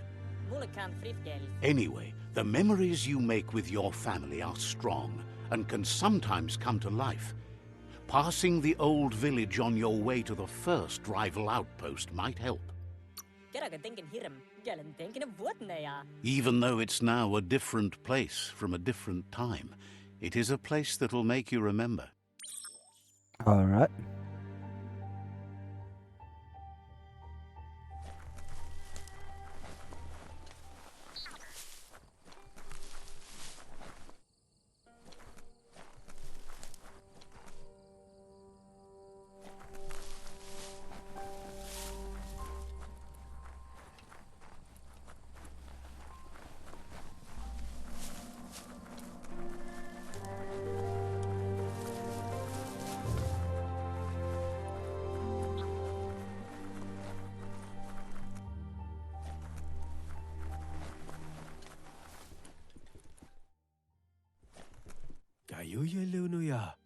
Anyway, the memories you make with your family are strong and can sometimes come to life. Passing the old village on your way to the first rival outpost might help. Even though it's now a different place from a different time, it is a place that'll make you remember. All right.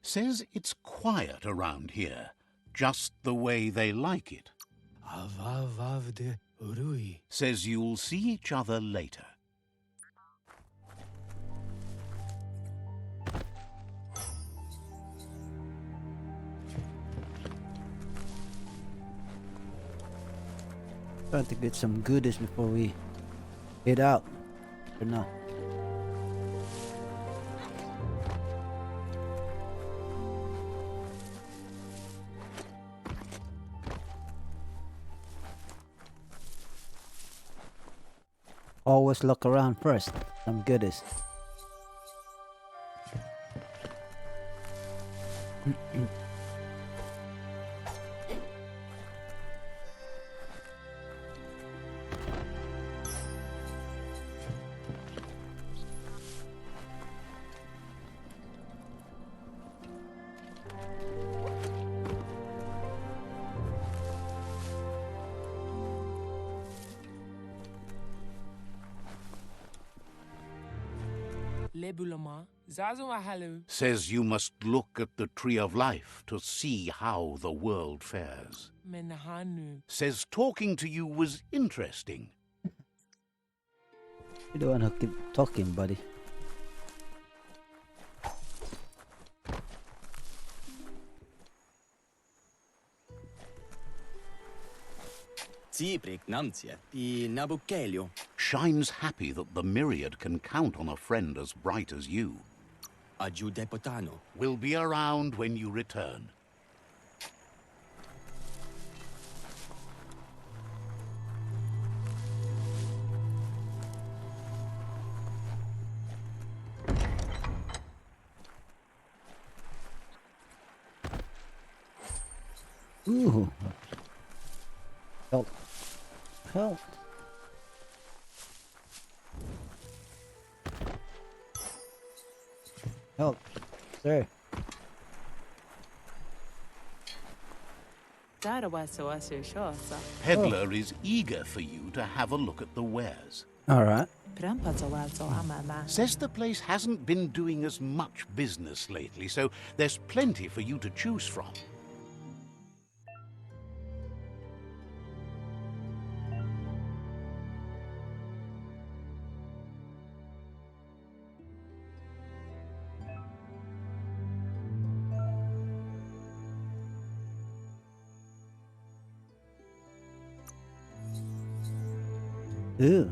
Says it's quiet around here, just the way they like it. Says you'll see each other later. Trying to get some goodies before we head out. For now. Always look around first. Some goodies. Says you must look at the Tree of Life to see how the world fares. Says talking to you was interesting. You don't want to keep talking, buddy. Shine's happy that the Myriad can count on a friend as bright as you. Will be around when you return. Ooh. Help. Help. Help. Sir. Peddler is eager for you to have a look at the wares. Alright. Says the place hasn't been doing as much business lately, so there's plenty for you to choose from. Ooh.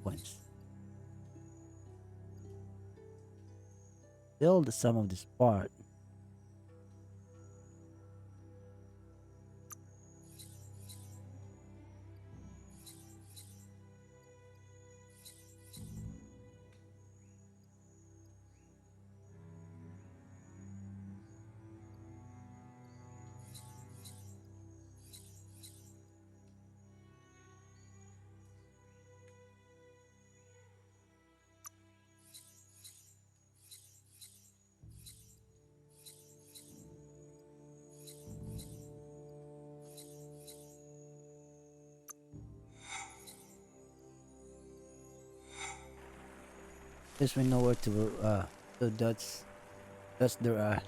Points. Still the sum of this part. Guess we know where to. So that's their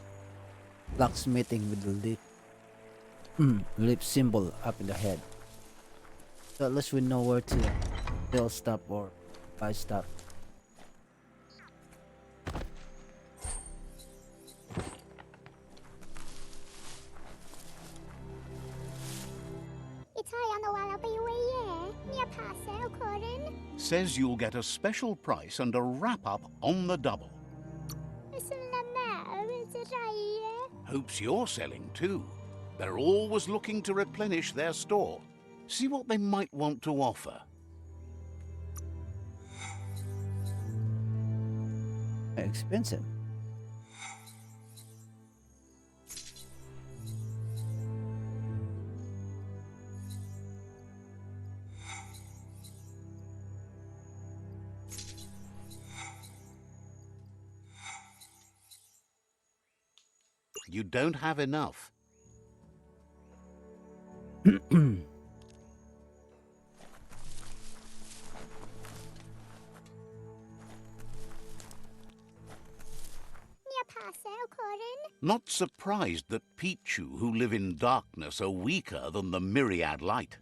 blacksmithing with the leaf symbol up in the head. So at least we know where to sell stuff or buy stuff. Says you'll get a special price and a wrap-up on the double. Hopes you're selling too. They're always looking to replenish their store. See what they might want to offer. Expensive. You don't have enough. Not surprised that Pichu, who live in darkness, are weaker than the myriad light.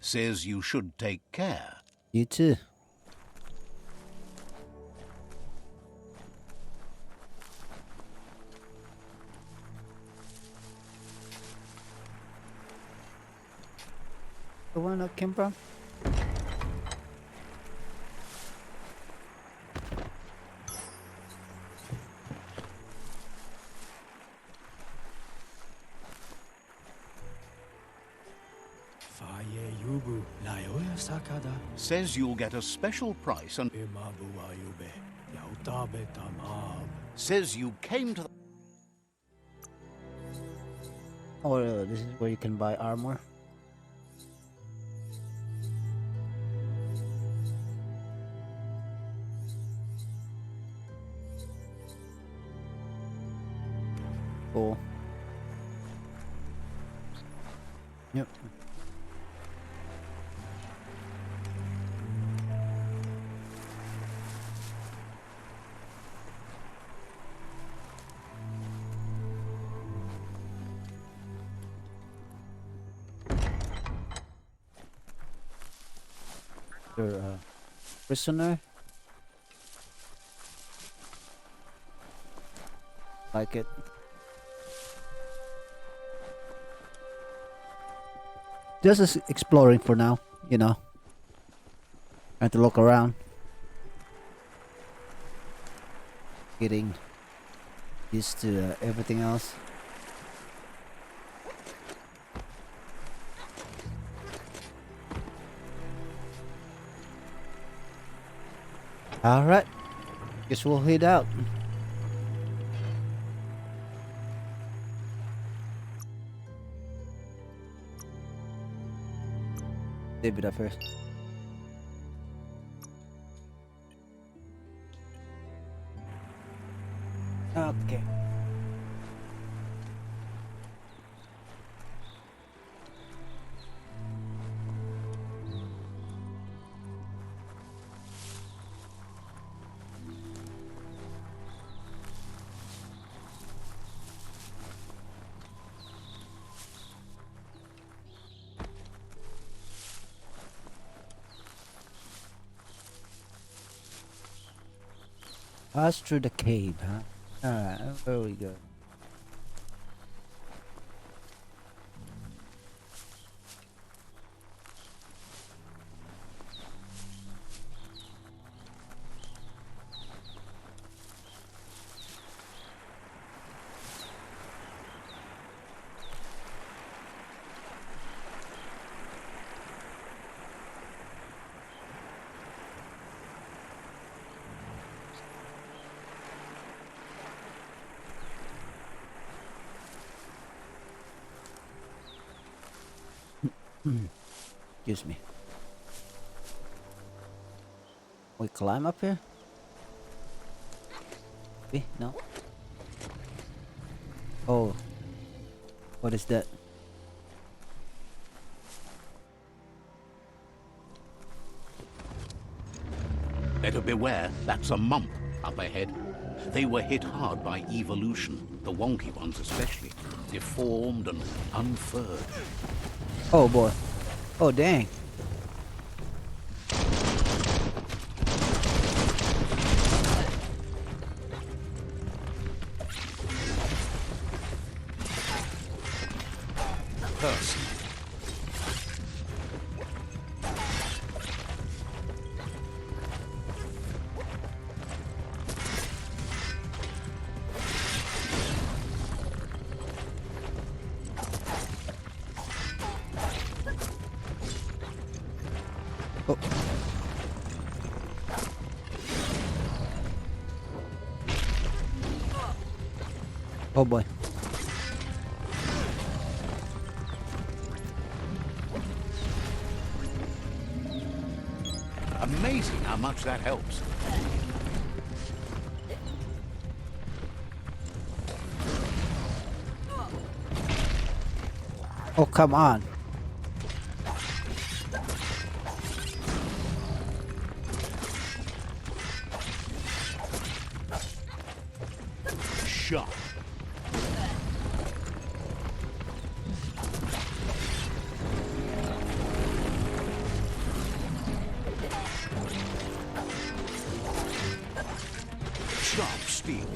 Says you should take care. You too. The one that came from? Says you'll get a special price and says you came to the... Oh, this is where you can buy armor. Cool. Yep. You're a prisoner. Like it. Just exploring for now, you know. Trying to look around. Getting used to everything else. Alright. Guess we'll head out. Leave it up first. Okay. Pass through the cave, huh? Alright, where we go? Excuse me. We climb up here? No? Oh. What is that? Better beware, that's a mump up ahead. They were hit hard by evolution, the wonky ones especially, deformed and unfurred. Oh boy. Oh dang. Person. Oh. Oh boy. Amazing how much that helps. Oh come on. Shot. Sharp steel.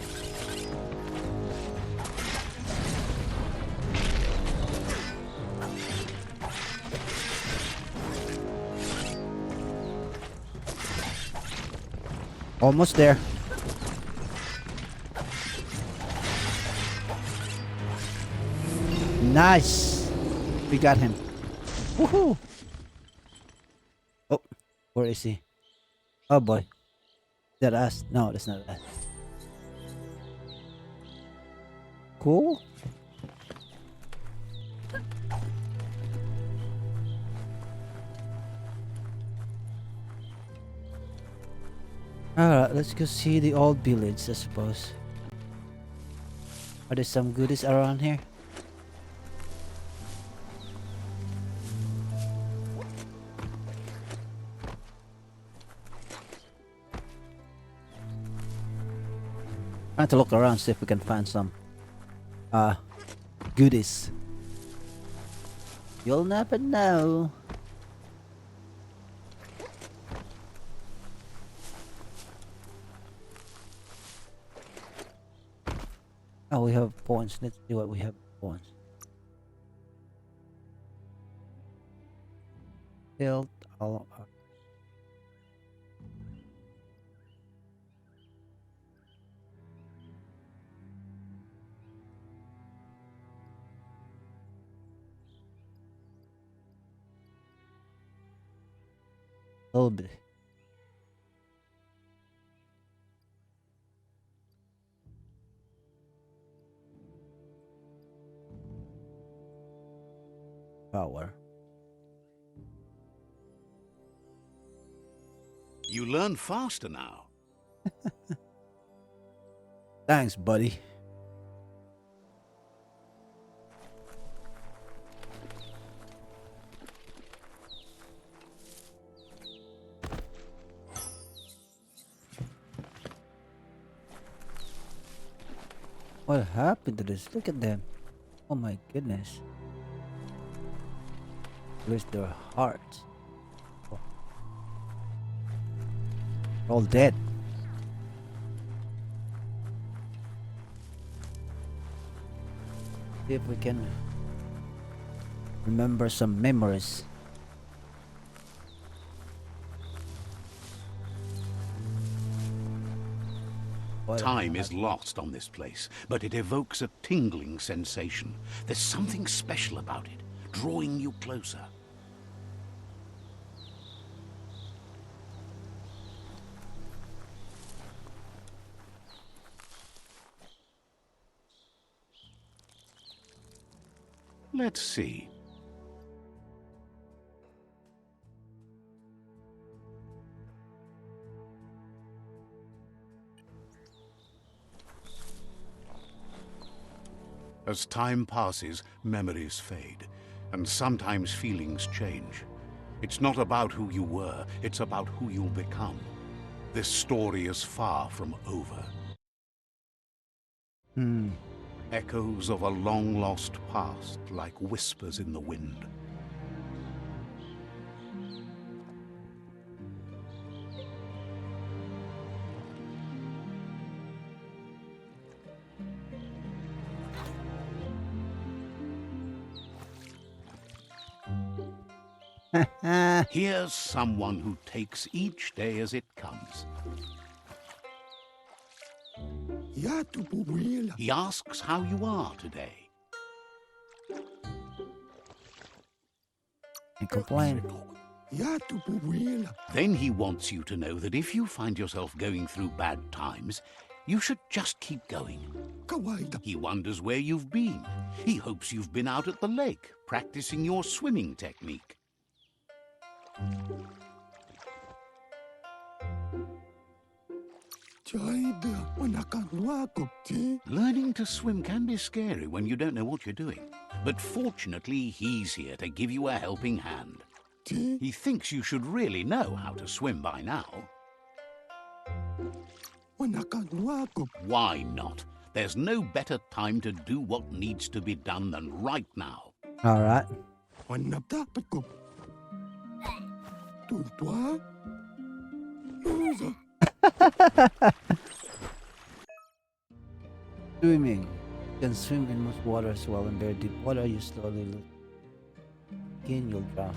Almost there. Nice. We got him. Woohoo. Oh, where is he? Oh boy. Is that us? No, that's not us. Cool. Alright, let's go see the old village, I suppose. Are there some goodies around here? Trying to look around, see if we can find some goodies. You'll never know. Oh, we have points. Let's see what we have points. Build all our little bit. Power. You learn faster now. Thanks, buddy. What happened to this? Look at them. Oh my goodness. Where's their hearts? Oh. All dead. See if we can remember some memories. What Time is lost on this place, but it evokes a tingling sensation. There's something special about it, drawing you closer. Let's see. As time passes, memories fade, and sometimes feelings change. It's not about who you were, it's about who you'll become. this story is far from over. Hmm. Echoes of a long-lost past like whispers in the wind. Here's someone who takes each day as it comes. Ya tu puwila. He asks how you are today. You complain. Ya tu puwila. Then he wants you to know that if you find yourself going through bad times, you should just keep going. Kawaida. He wonders where you've been. He hopes you've been out at the lake, practicing your swimming technique. Jaida manakanwa kopti. Learning to swim can be scary when you don't know what you're doing. But fortunately, he's here to give you a helping hand. Ti He thinks you should really know how to swim by now. manakanwa kop. Why not? There's no better time to do what needs to be done than right now. All right. Manapta kop. Tuntwa. Luza. Swimming. You can swim in most waters, while in very deep water you slowly lose. Again, you'll drown.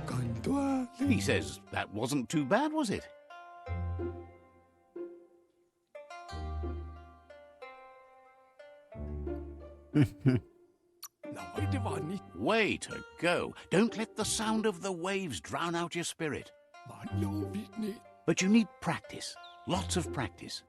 Kantwa. He says, that wasn't too bad, was it? Nawaidivani. Way to go. Don't let the sound of the waves drown out your spirit. Manyo vitni. But you need practice. Lots of practice.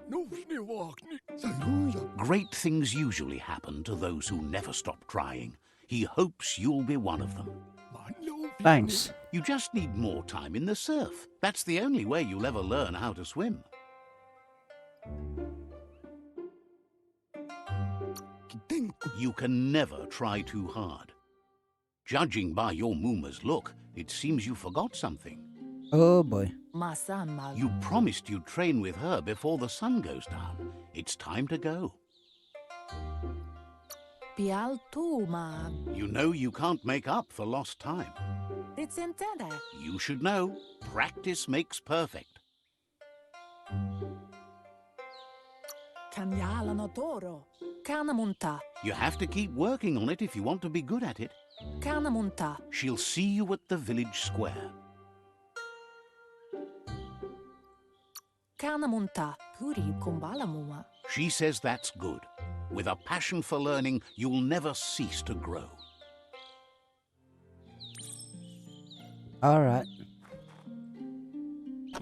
Nufni wakni. Saluya. Great things usually happen to those who never stop trying. He hopes you'll be one of them. Manyo vitni. Thanks. You just need more time in the surf. That's the only way you'll ever learn how to swim. Kitenku. You can never try too hard. Judging by your Mooma's look, it seems you forgot something. Oh boy. Masama. You promised you'd train with her before the sun goes down. It's time to go. Pialtuma. You know you can't make up for lost time. Ritsentende. You should know, practice makes perfect. Kanyala no toro. Kanamunta. You have to keep working on it if you want to be good at it. Kanamunta. She'll see you at the village square. Kanamunta. Puri kumbalamuma. She says that's good. With a passion for learning, you'll never cease to grow. All right.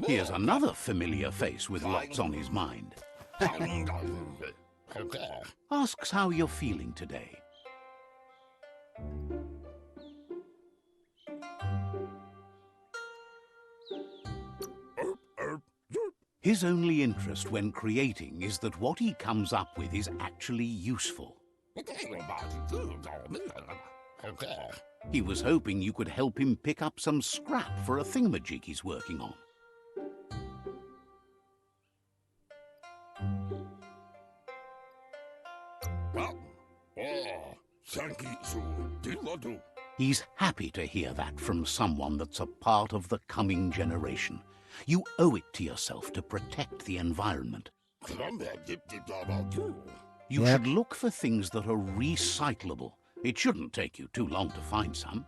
Here's another familiar face with lots on his mind. Asks how you're feeling today. His only interest when creating is that what he comes up with is actually useful. He was hoping you could help him pick up some scrap for a thingamajig he's working on. He's happy to hear that from someone that's a part of the coming generation. You owe it to yourself to protect the environment. You Yep. should look for things that are recyclable. It shouldn't take you too long to find some.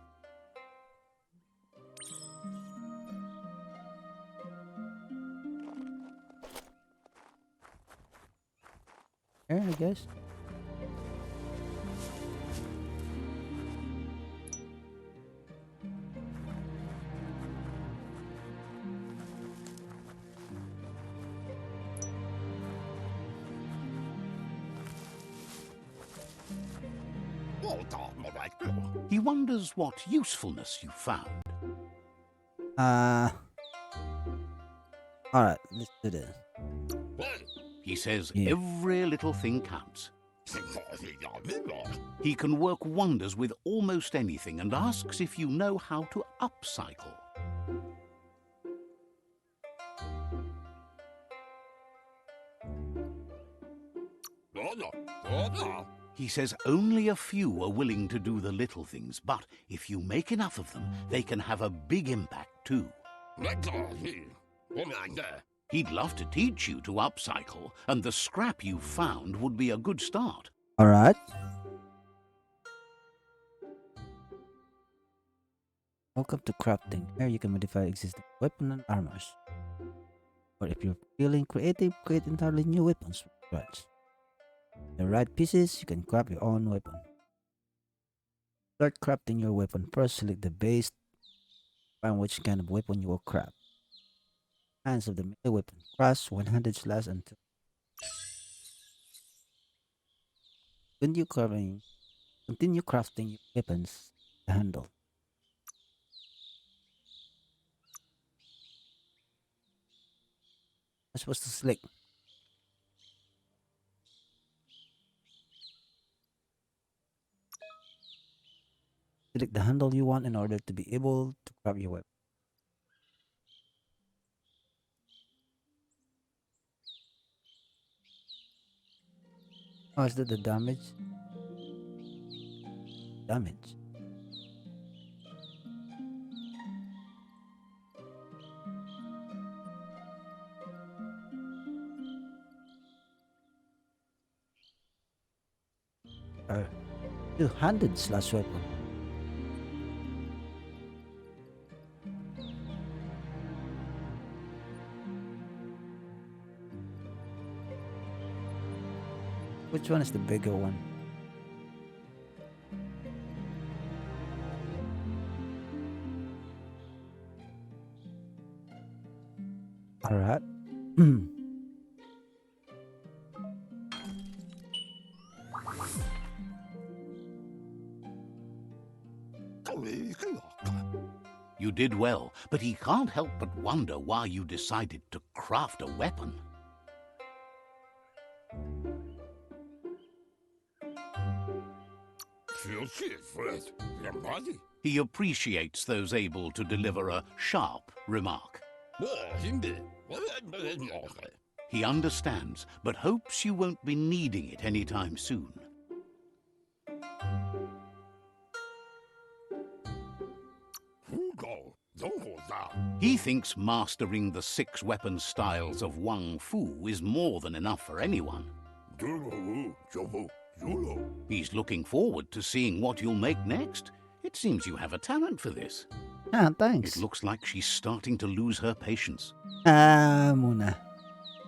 Here, I guess. He wonders what usefulness you found. Alright, let's do this. He says Yeah. every little thing counts. He can work wonders with almost anything and asks if you know how to upcycle. He says only a few are willing to do the little things, but if you make enough of them, they can have a big impact too. He'd love to teach you to upcycle, and the scrap you found would be a good start. Alright. Welcome to crafting. Here you can modify existing weapons and armors. Or if you're feeling creative, create entirely new weapons from scratch. The right pieces, you can craft your own weapon. Start crafting your weapon. First, select the base. Find which kind of weapon you will craft. Hands of the melee weapon. Crush, one-handed slash, and two. Continue crafting your weapons. The handle. I'm supposed to select. Select the handle you want in order to be able to craft your weapon. Oh, is that the damage? Damage. Two-handed slash weapon. Which one is the bigger one? Alright. You did well, but he can't help but wonder why you decided to craft a weapon. He appreciates those able to deliver a sharp remark. He understands, but hopes you won't be needing it anytime soon. He thinks mastering the 6 weapon styles of Wang Fu is more than enough for anyone. He's looking forward to seeing what you'll make next. It seems you have a talent for this. Ah, thanks. It looks like she's starting to lose her patience. Muna.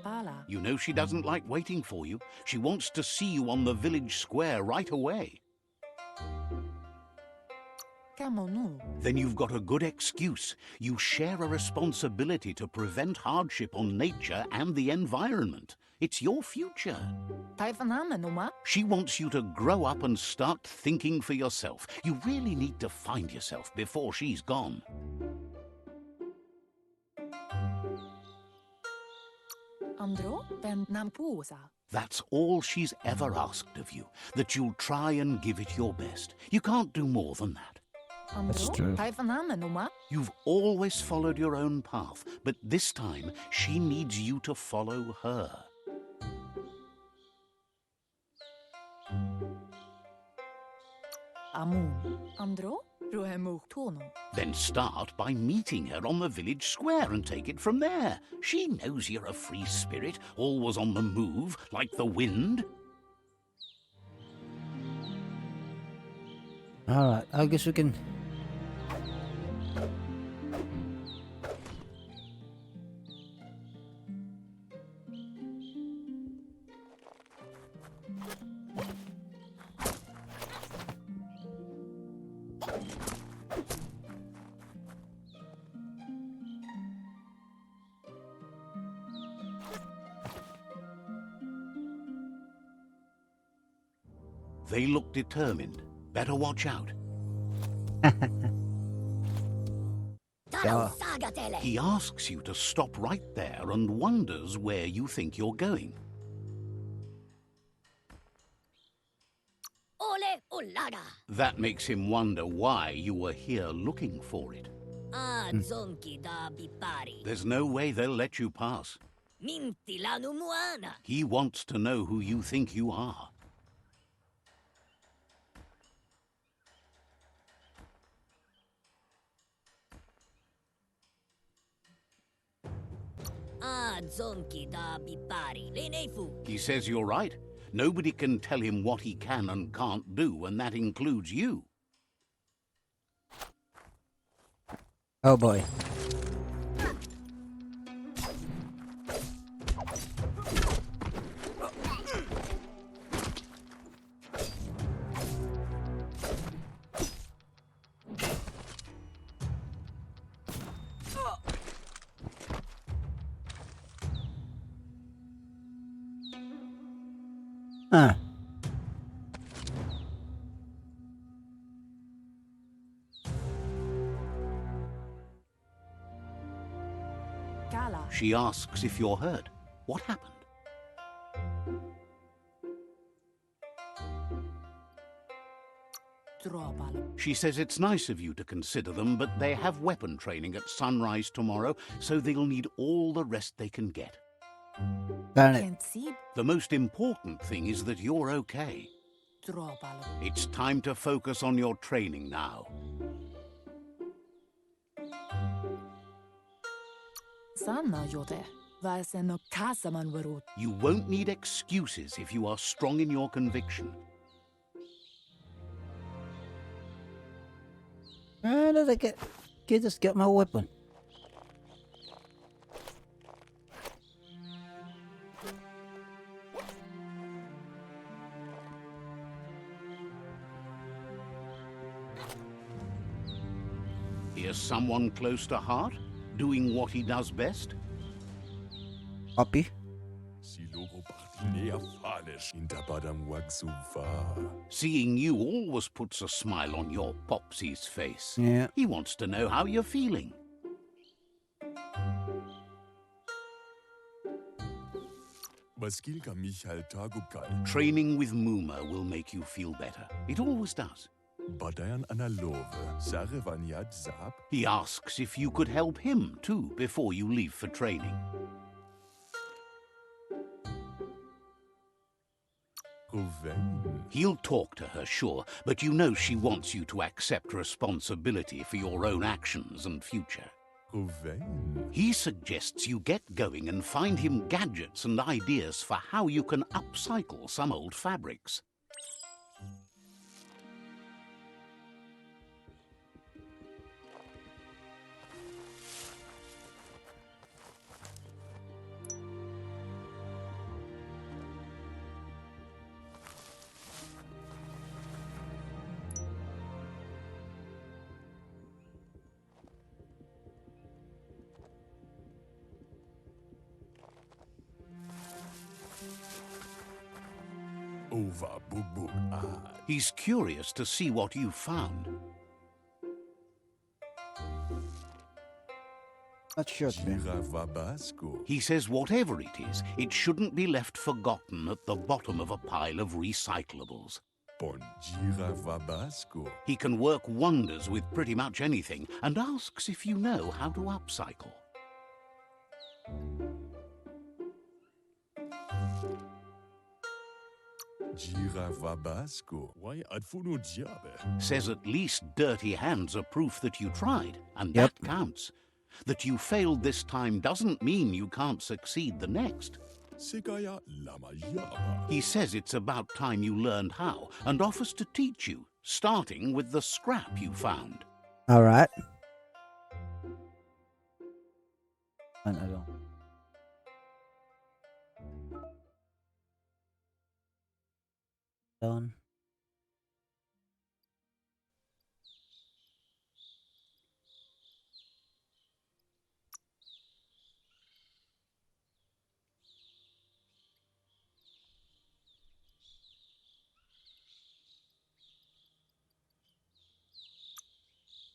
Pala. You know she doesn't like waiting for you. She wants to see you on the village square right away. Kamonu. Then you've got a good excuse. You share a responsibility to prevent hardship on nature and the environment. It's your future. Taifanamenuma. She wants you to grow up and start thinking for yourself. You really need to find yourself before she's gone. Andro ben nampusa. That's all she's ever asked of you, that you'll try and give it your best. You can't do more than that. That's Andro true. Taifanamenuma. You've always followed your own path, but this time she needs you to follow her. Amun. Andro ruhemu tono. Then start by meeting her on the village square and take it from there. She knows you're a free spirit, always on the move, like the wind. Alright, I guess we can. They look determined. Better watch out. Yeah. He asks you to stop right there and wonders where you think you're going. Ole Olaga. That makes him wonder why you were here looking for it. Ah, zonki da bipari. There's no way they'll let you pass. Minti la numuana. He wants to know who you think you are. Ah, zonki da bipari. Lenefu. He says you're right. Nobody can tell him what he can and can't do, and that includes you. Oh boy. Ah. Kala. She asks if you're hurt. What happened? Tropalo. She says it's nice of you to consider them, but they have weapon training at sunrise tomorrow, so they'll need all the rest they can get. Darn it. Can't see. The most important thing is that you're okay. Tropalo. It's time to focus on your training now. Sanna jote. Vasen no kasaman varut. You won't need excuses if you are strong in your conviction. How did I get? Can just get my weapon? Here's someone close to heart, doing what he does best. Copy. Seeing you always puts a smile on your Popsy's face. Yeah. He wants to know how you're feeling. Training with Muma will make you feel better. It always does. He asks if you could help him too before you leave for training. He'll talk to her, sure, but you know she wants you to accept responsibility for your own actions and future. He suggests you get going and find him gadgets and ideas for how you can upcycle some old fabrics. He's curious to see what you found. Not sure, Ben. He says whatever it is, it shouldn't be left forgotten at the bottom of a pile of recyclables. He can work wonders with pretty much anything and asks if you know how to upcycle. Says at least dirty hands are proof that you tried, and Yep. that counts. That you failed this time doesn't mean you can't succeed the next. He says it's about time you learned how and offers to teach you, starting with the scrap you found. All right. Ano? Down.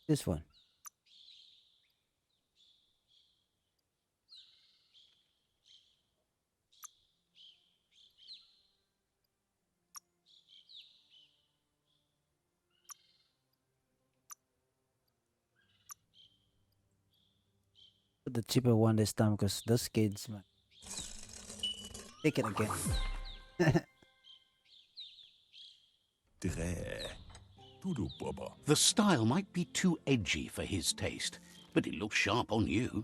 This one. Put the cheaper one this time because those kids, man. Take it again. Tre. Tudu Baba. The style might be too edgy for his taste, but it looks sharp on you.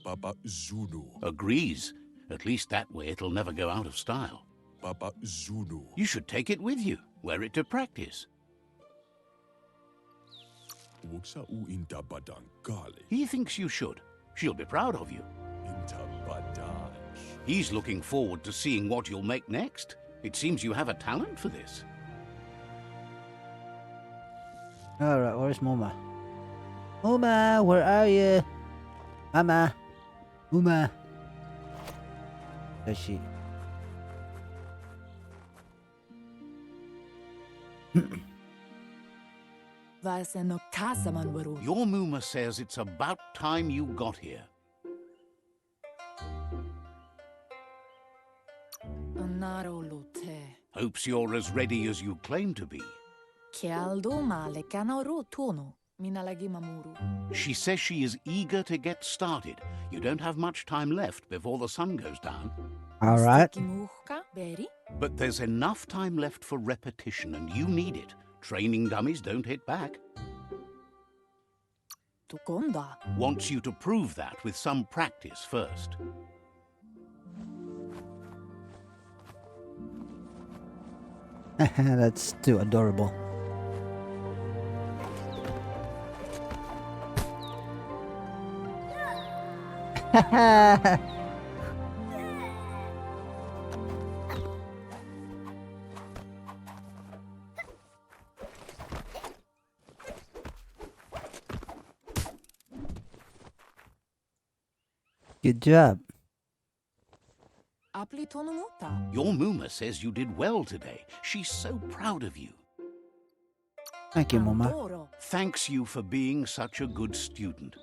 Baba Zulu. Agrees. At least that way it'll never go out of style. Baba Zulu. You should take it with you, wear it to practice. Wuksa u inta badang kali. He thinks you should. She'll be proud of you. Inta badang. He's looking forward to seeing what you'll make next. It seems you have a talent for this. Alright, where's Moma? Moma, where are you? Mama. Moma. There's she. Varse no casa man waru. Your Muma says it's about time you got here. Anaro lute. Hopes you're as ready as you claim to be. Chialdo male canoro tono. Minalagi mamuru. She says she is eager to get started. You don't have much time left before the sun goes down. Alright. Kimuhka beri. But there's enough time left for repetition, and you need it. Training dummies don't hit back. Tukonda. Wants you to prove that with some practice first. That's too adorable. Good job. Apli tonomuta. Your Muma says you did well today. She's so proud of you. Thank you, Mama. Antoro. Thanks you for being such a good student.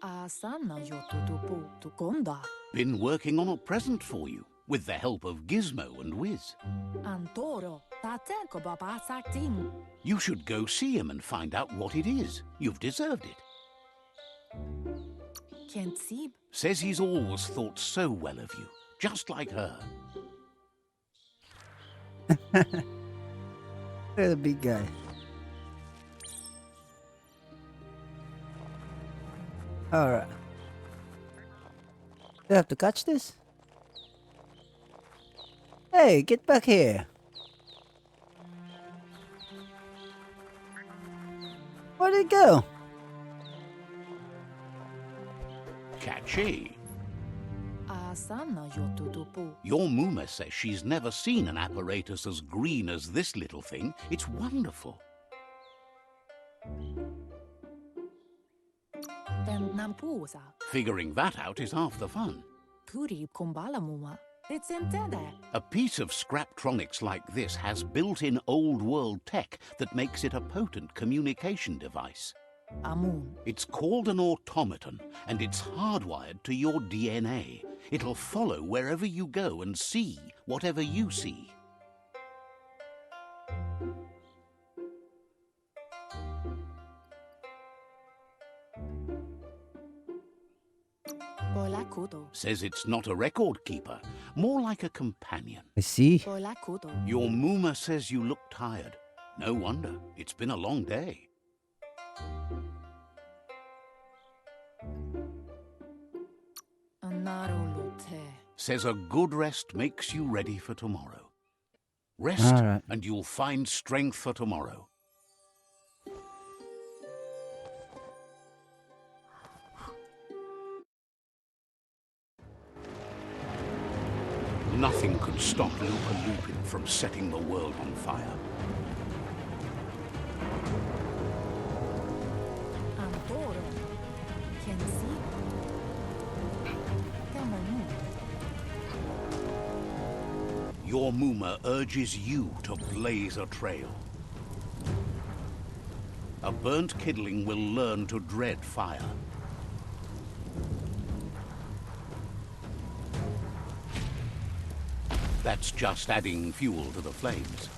Asana yotutupu. Tukonda. Been working on a present for you, with the help of Gizmo and Wiz. Antoro. Tatenko baba sakting. You should go see him and find out what it is. You've deserved it. Kensib. Says he's always thought so well of you, just like her. You're the big guy. Alright. Do I have to catch this? Hey, get back here. Where'd it go? Catchy. Asana yotutupu. Your Muma says she's never seen an apparatus as green as this little thing. It's wonderful. Ben nampusa. Figuring that out is half the fun. Puri kumbala muma. It's intended. A piece of Scraptronics like this has built-in old-world tech that makes it a potent communication device. Amun. It's called an automaton, and it's hardwired to your DNA. It'll follow wherever you go and see whatever you see. Bolakudo. Says it's not a record keeper, more like a companion. I see. Bolakudo. Your Muma says you look tired. No wonder. It's been a long day. Anaro lute. Says a good rest makes you ready for tomorrow. Rest, All right. and you'll find strength for tomorrow. Nothing could stop Lupa Lupin from setting the world on fire. Antoro. Kensib. Kamonu. Your Muma urges you to blaze a trail. A burnt kidling will learn to dread fire. That's just adding fuel to the flames.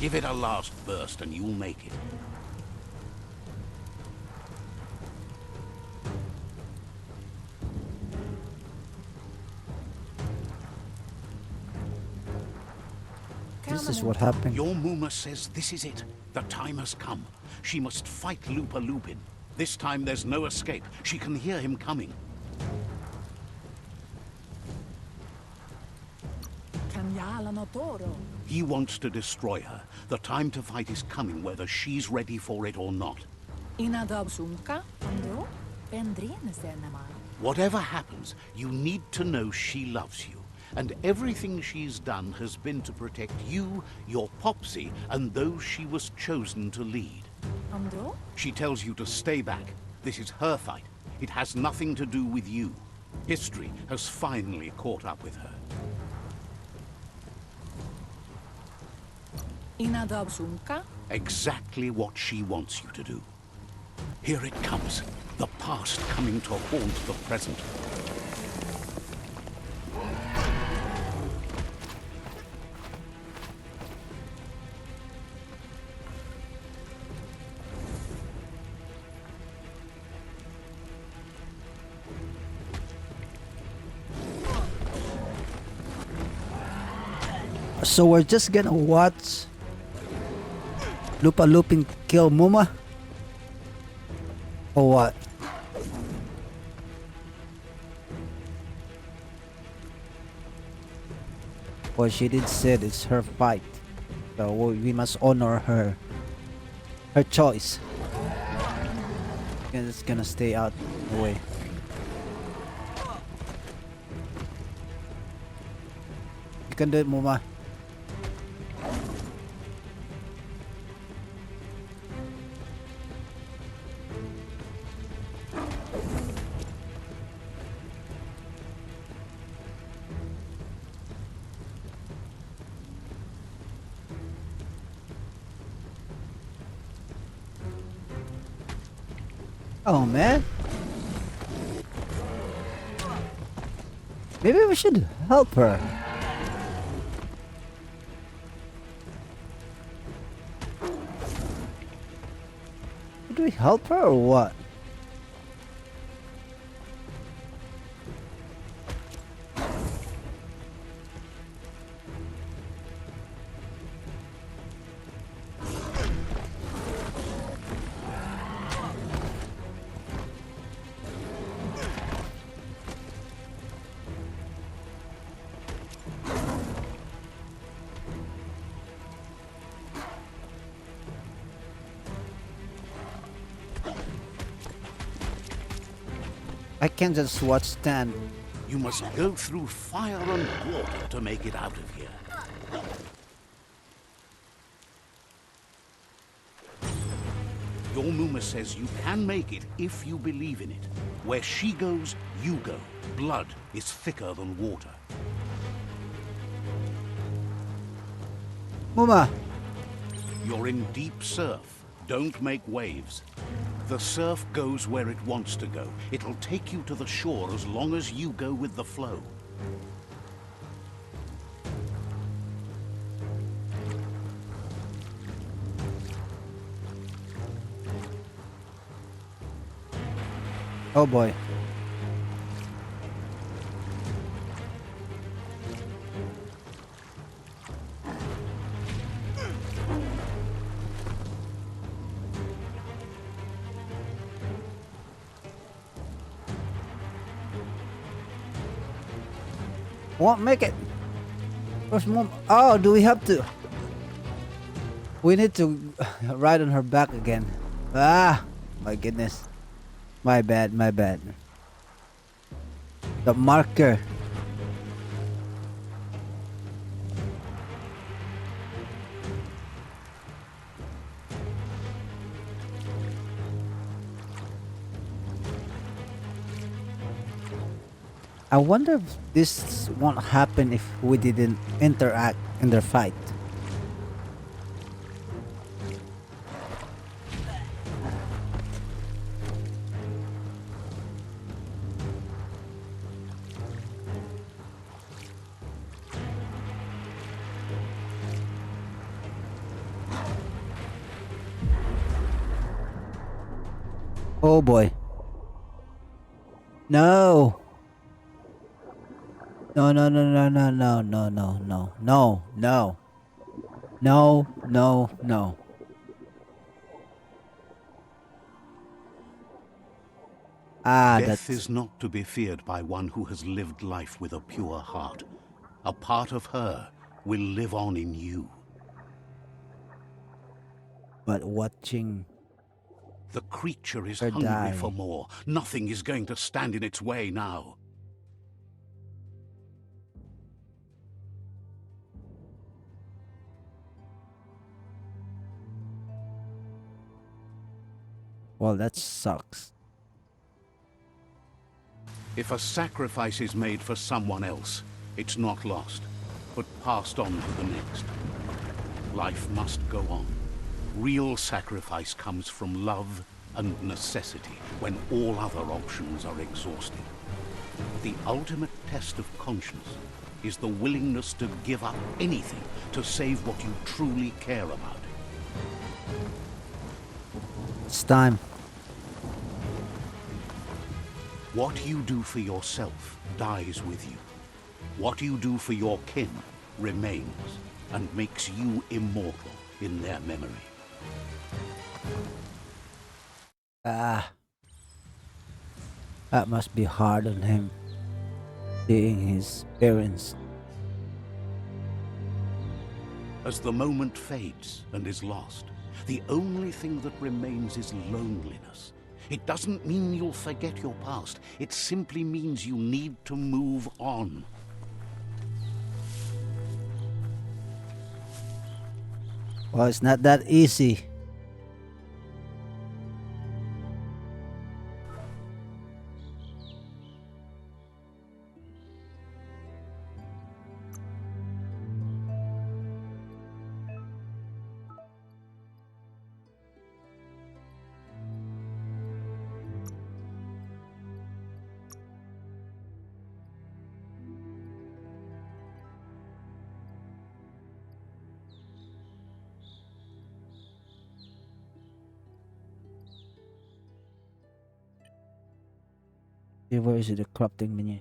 Give it a last burst and you'll make it. This is what happened. Your Muma says this is it. The time has come. She must fight Lupa Lupin. This time there's no escape. She can hear him coming. Kanyalan Toro. He wants to destroy her. The time to fight is coming, whether she's ready for it or not. Inadabsunka, Andro, Vendrinesenema. Whatever happens, you need to know she loves you. And everything she's done has been to protect you, your Popsy, and those she was chosen to lead. Andro? She tells you to stay back. This is her fight. It has nothing to do with you. History has finally caught up with her. Inadabsunka? Exactly what she wants you to do. Here it comes. The past coming to haunt the present. So we're just gonna watch Lupa Lupin kill Muma? Or what? Well, she did said it's her fight. So we must honor her. Her choice. And it's gonna stay out of the way. You can do it, Muma. Oh man. Maybe we should help her. Should we help her or what? I can't just watch stand. You must go through fire and water to make it out of here. Your Muma says you can make it if you believe in it. Where she goes, you go. Blood is thicker than water. Muma! You're in deep surf. Don't make waves. The surf goes where it wants to go. It'll take you to the shore as long as you go with the flow. Oh boy. Won't make it. Where's Mom? Oh, do we have to? We need to ride on her back again. Ah, my goodness. My bad, my bad. The marker. I wonder if this won't happen if we didn't interact in their fight. Oh boy. No. No, no, no, no, no, no, no, no, no, no, no. No, no, no. Ah, Death that's... is not to be feared by one who has lived life with a pure heart. A part of her will live on in you. But watching The creature is her hungry for die. more. Nothing is going to stand in its way now. Well, that sucks. If a sacrifice is made for someone else, it's not lost, but passed on to the next. Life must go on. Real sacrifice comes from love and necessity, when all other options are exhausted. The ultimate test of conscience is the willingness to give up anything to save what you truly care about. It's time. What you do for yourself dies with you. What you do for your kin remains and makes you immortal in their memory. Ah, that must be hard on him. Seeing his parents. As the moment fades and is lost, the only thing that remains is loneliness. It doesn't mean you'll forget your past. It simply means you need to move on. Well, it's not that easy. See, where is it, the crafting menu?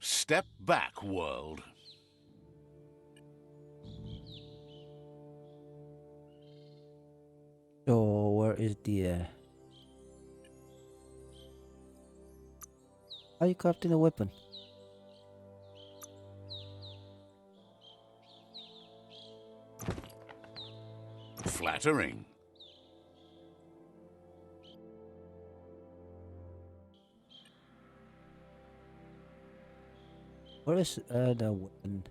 Step back, world. So where is the are you crafting a weapon? Flattering. Where is the weapon?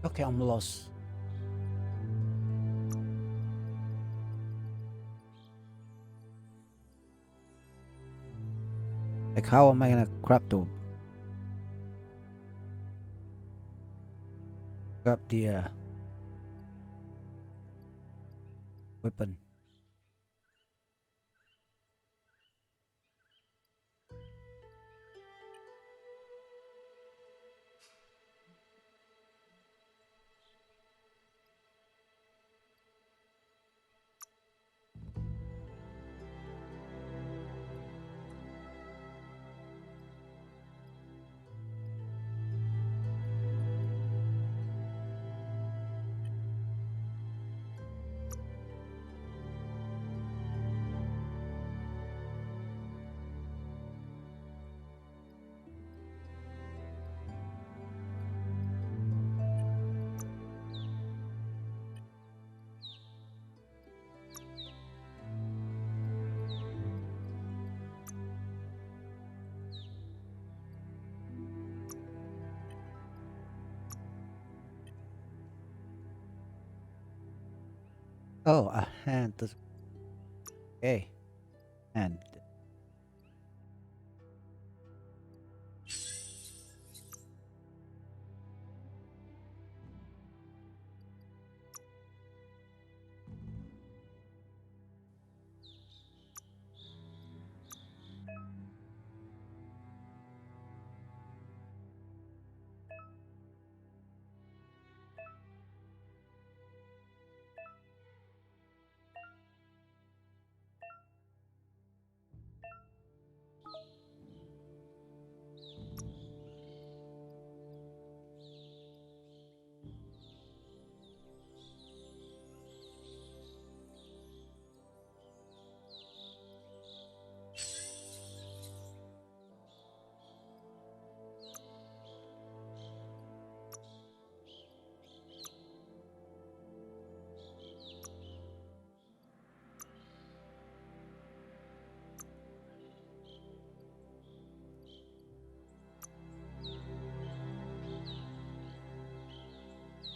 Okay, I'm lost. Like, how am I gonna grab the weapon? Oh, a hand. Okay, hand.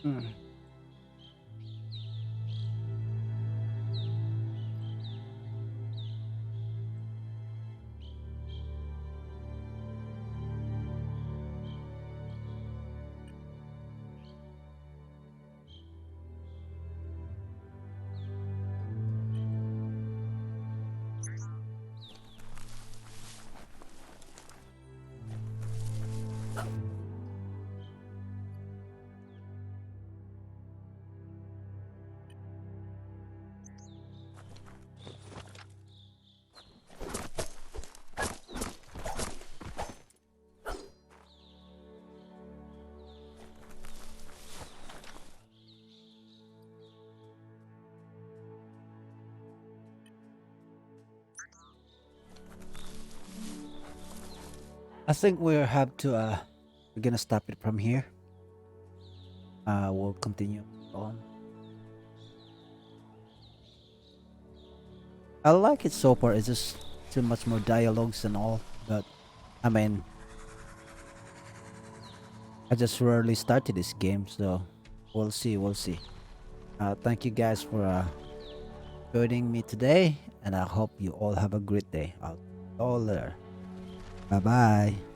Hmm. I think we have to we're gonna stop it from here. We'll continue on. I like it so far. It's just too much more dialogues and all, but I mean, I just rarely started this game, so we'll see. We'll see. Thank you guys for joining me today, and I hope you all have a great day. I'll see you all later. Bye bye.